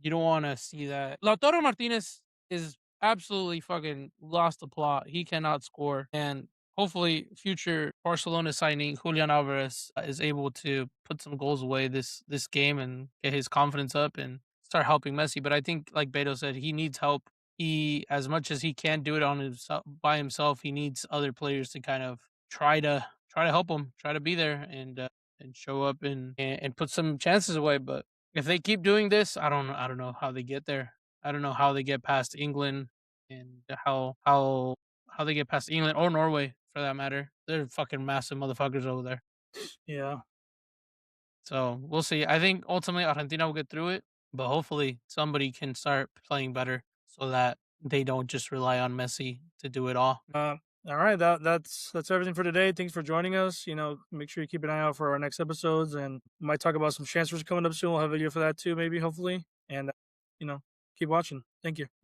You don't want to see that. Lautaro Martinez is absolutely fucking lost the plot. He cannot score, and hopefully, future Barcelona signing Julian Alvarez is able to put some goals away this game and get his confidence up and start helping Messi. But I think, like Beto said, he needs help. He, as much as he can't do it on himself by himself, he needs other players to kind of try to help him, try to be there and show up and put some chances away. But if they keep doing this, I don't know how they get there. I don't know how they get past England and how they get past England or Norway for that matter. They're fucking massive motherfuckers over there. Yeah. So we'll see. I think ultimately Argentina will get through it, but hopefully somebody can start playing better so that they don't just rely on Messi to do it all. All right, that's everything for today. Thanks for joining us. Make sure you keep an eye out for our next episodes, and we might talk about some transfers coming up soon. We'll have a video for that too, maybe, hopefully. And keep watching. Thank you.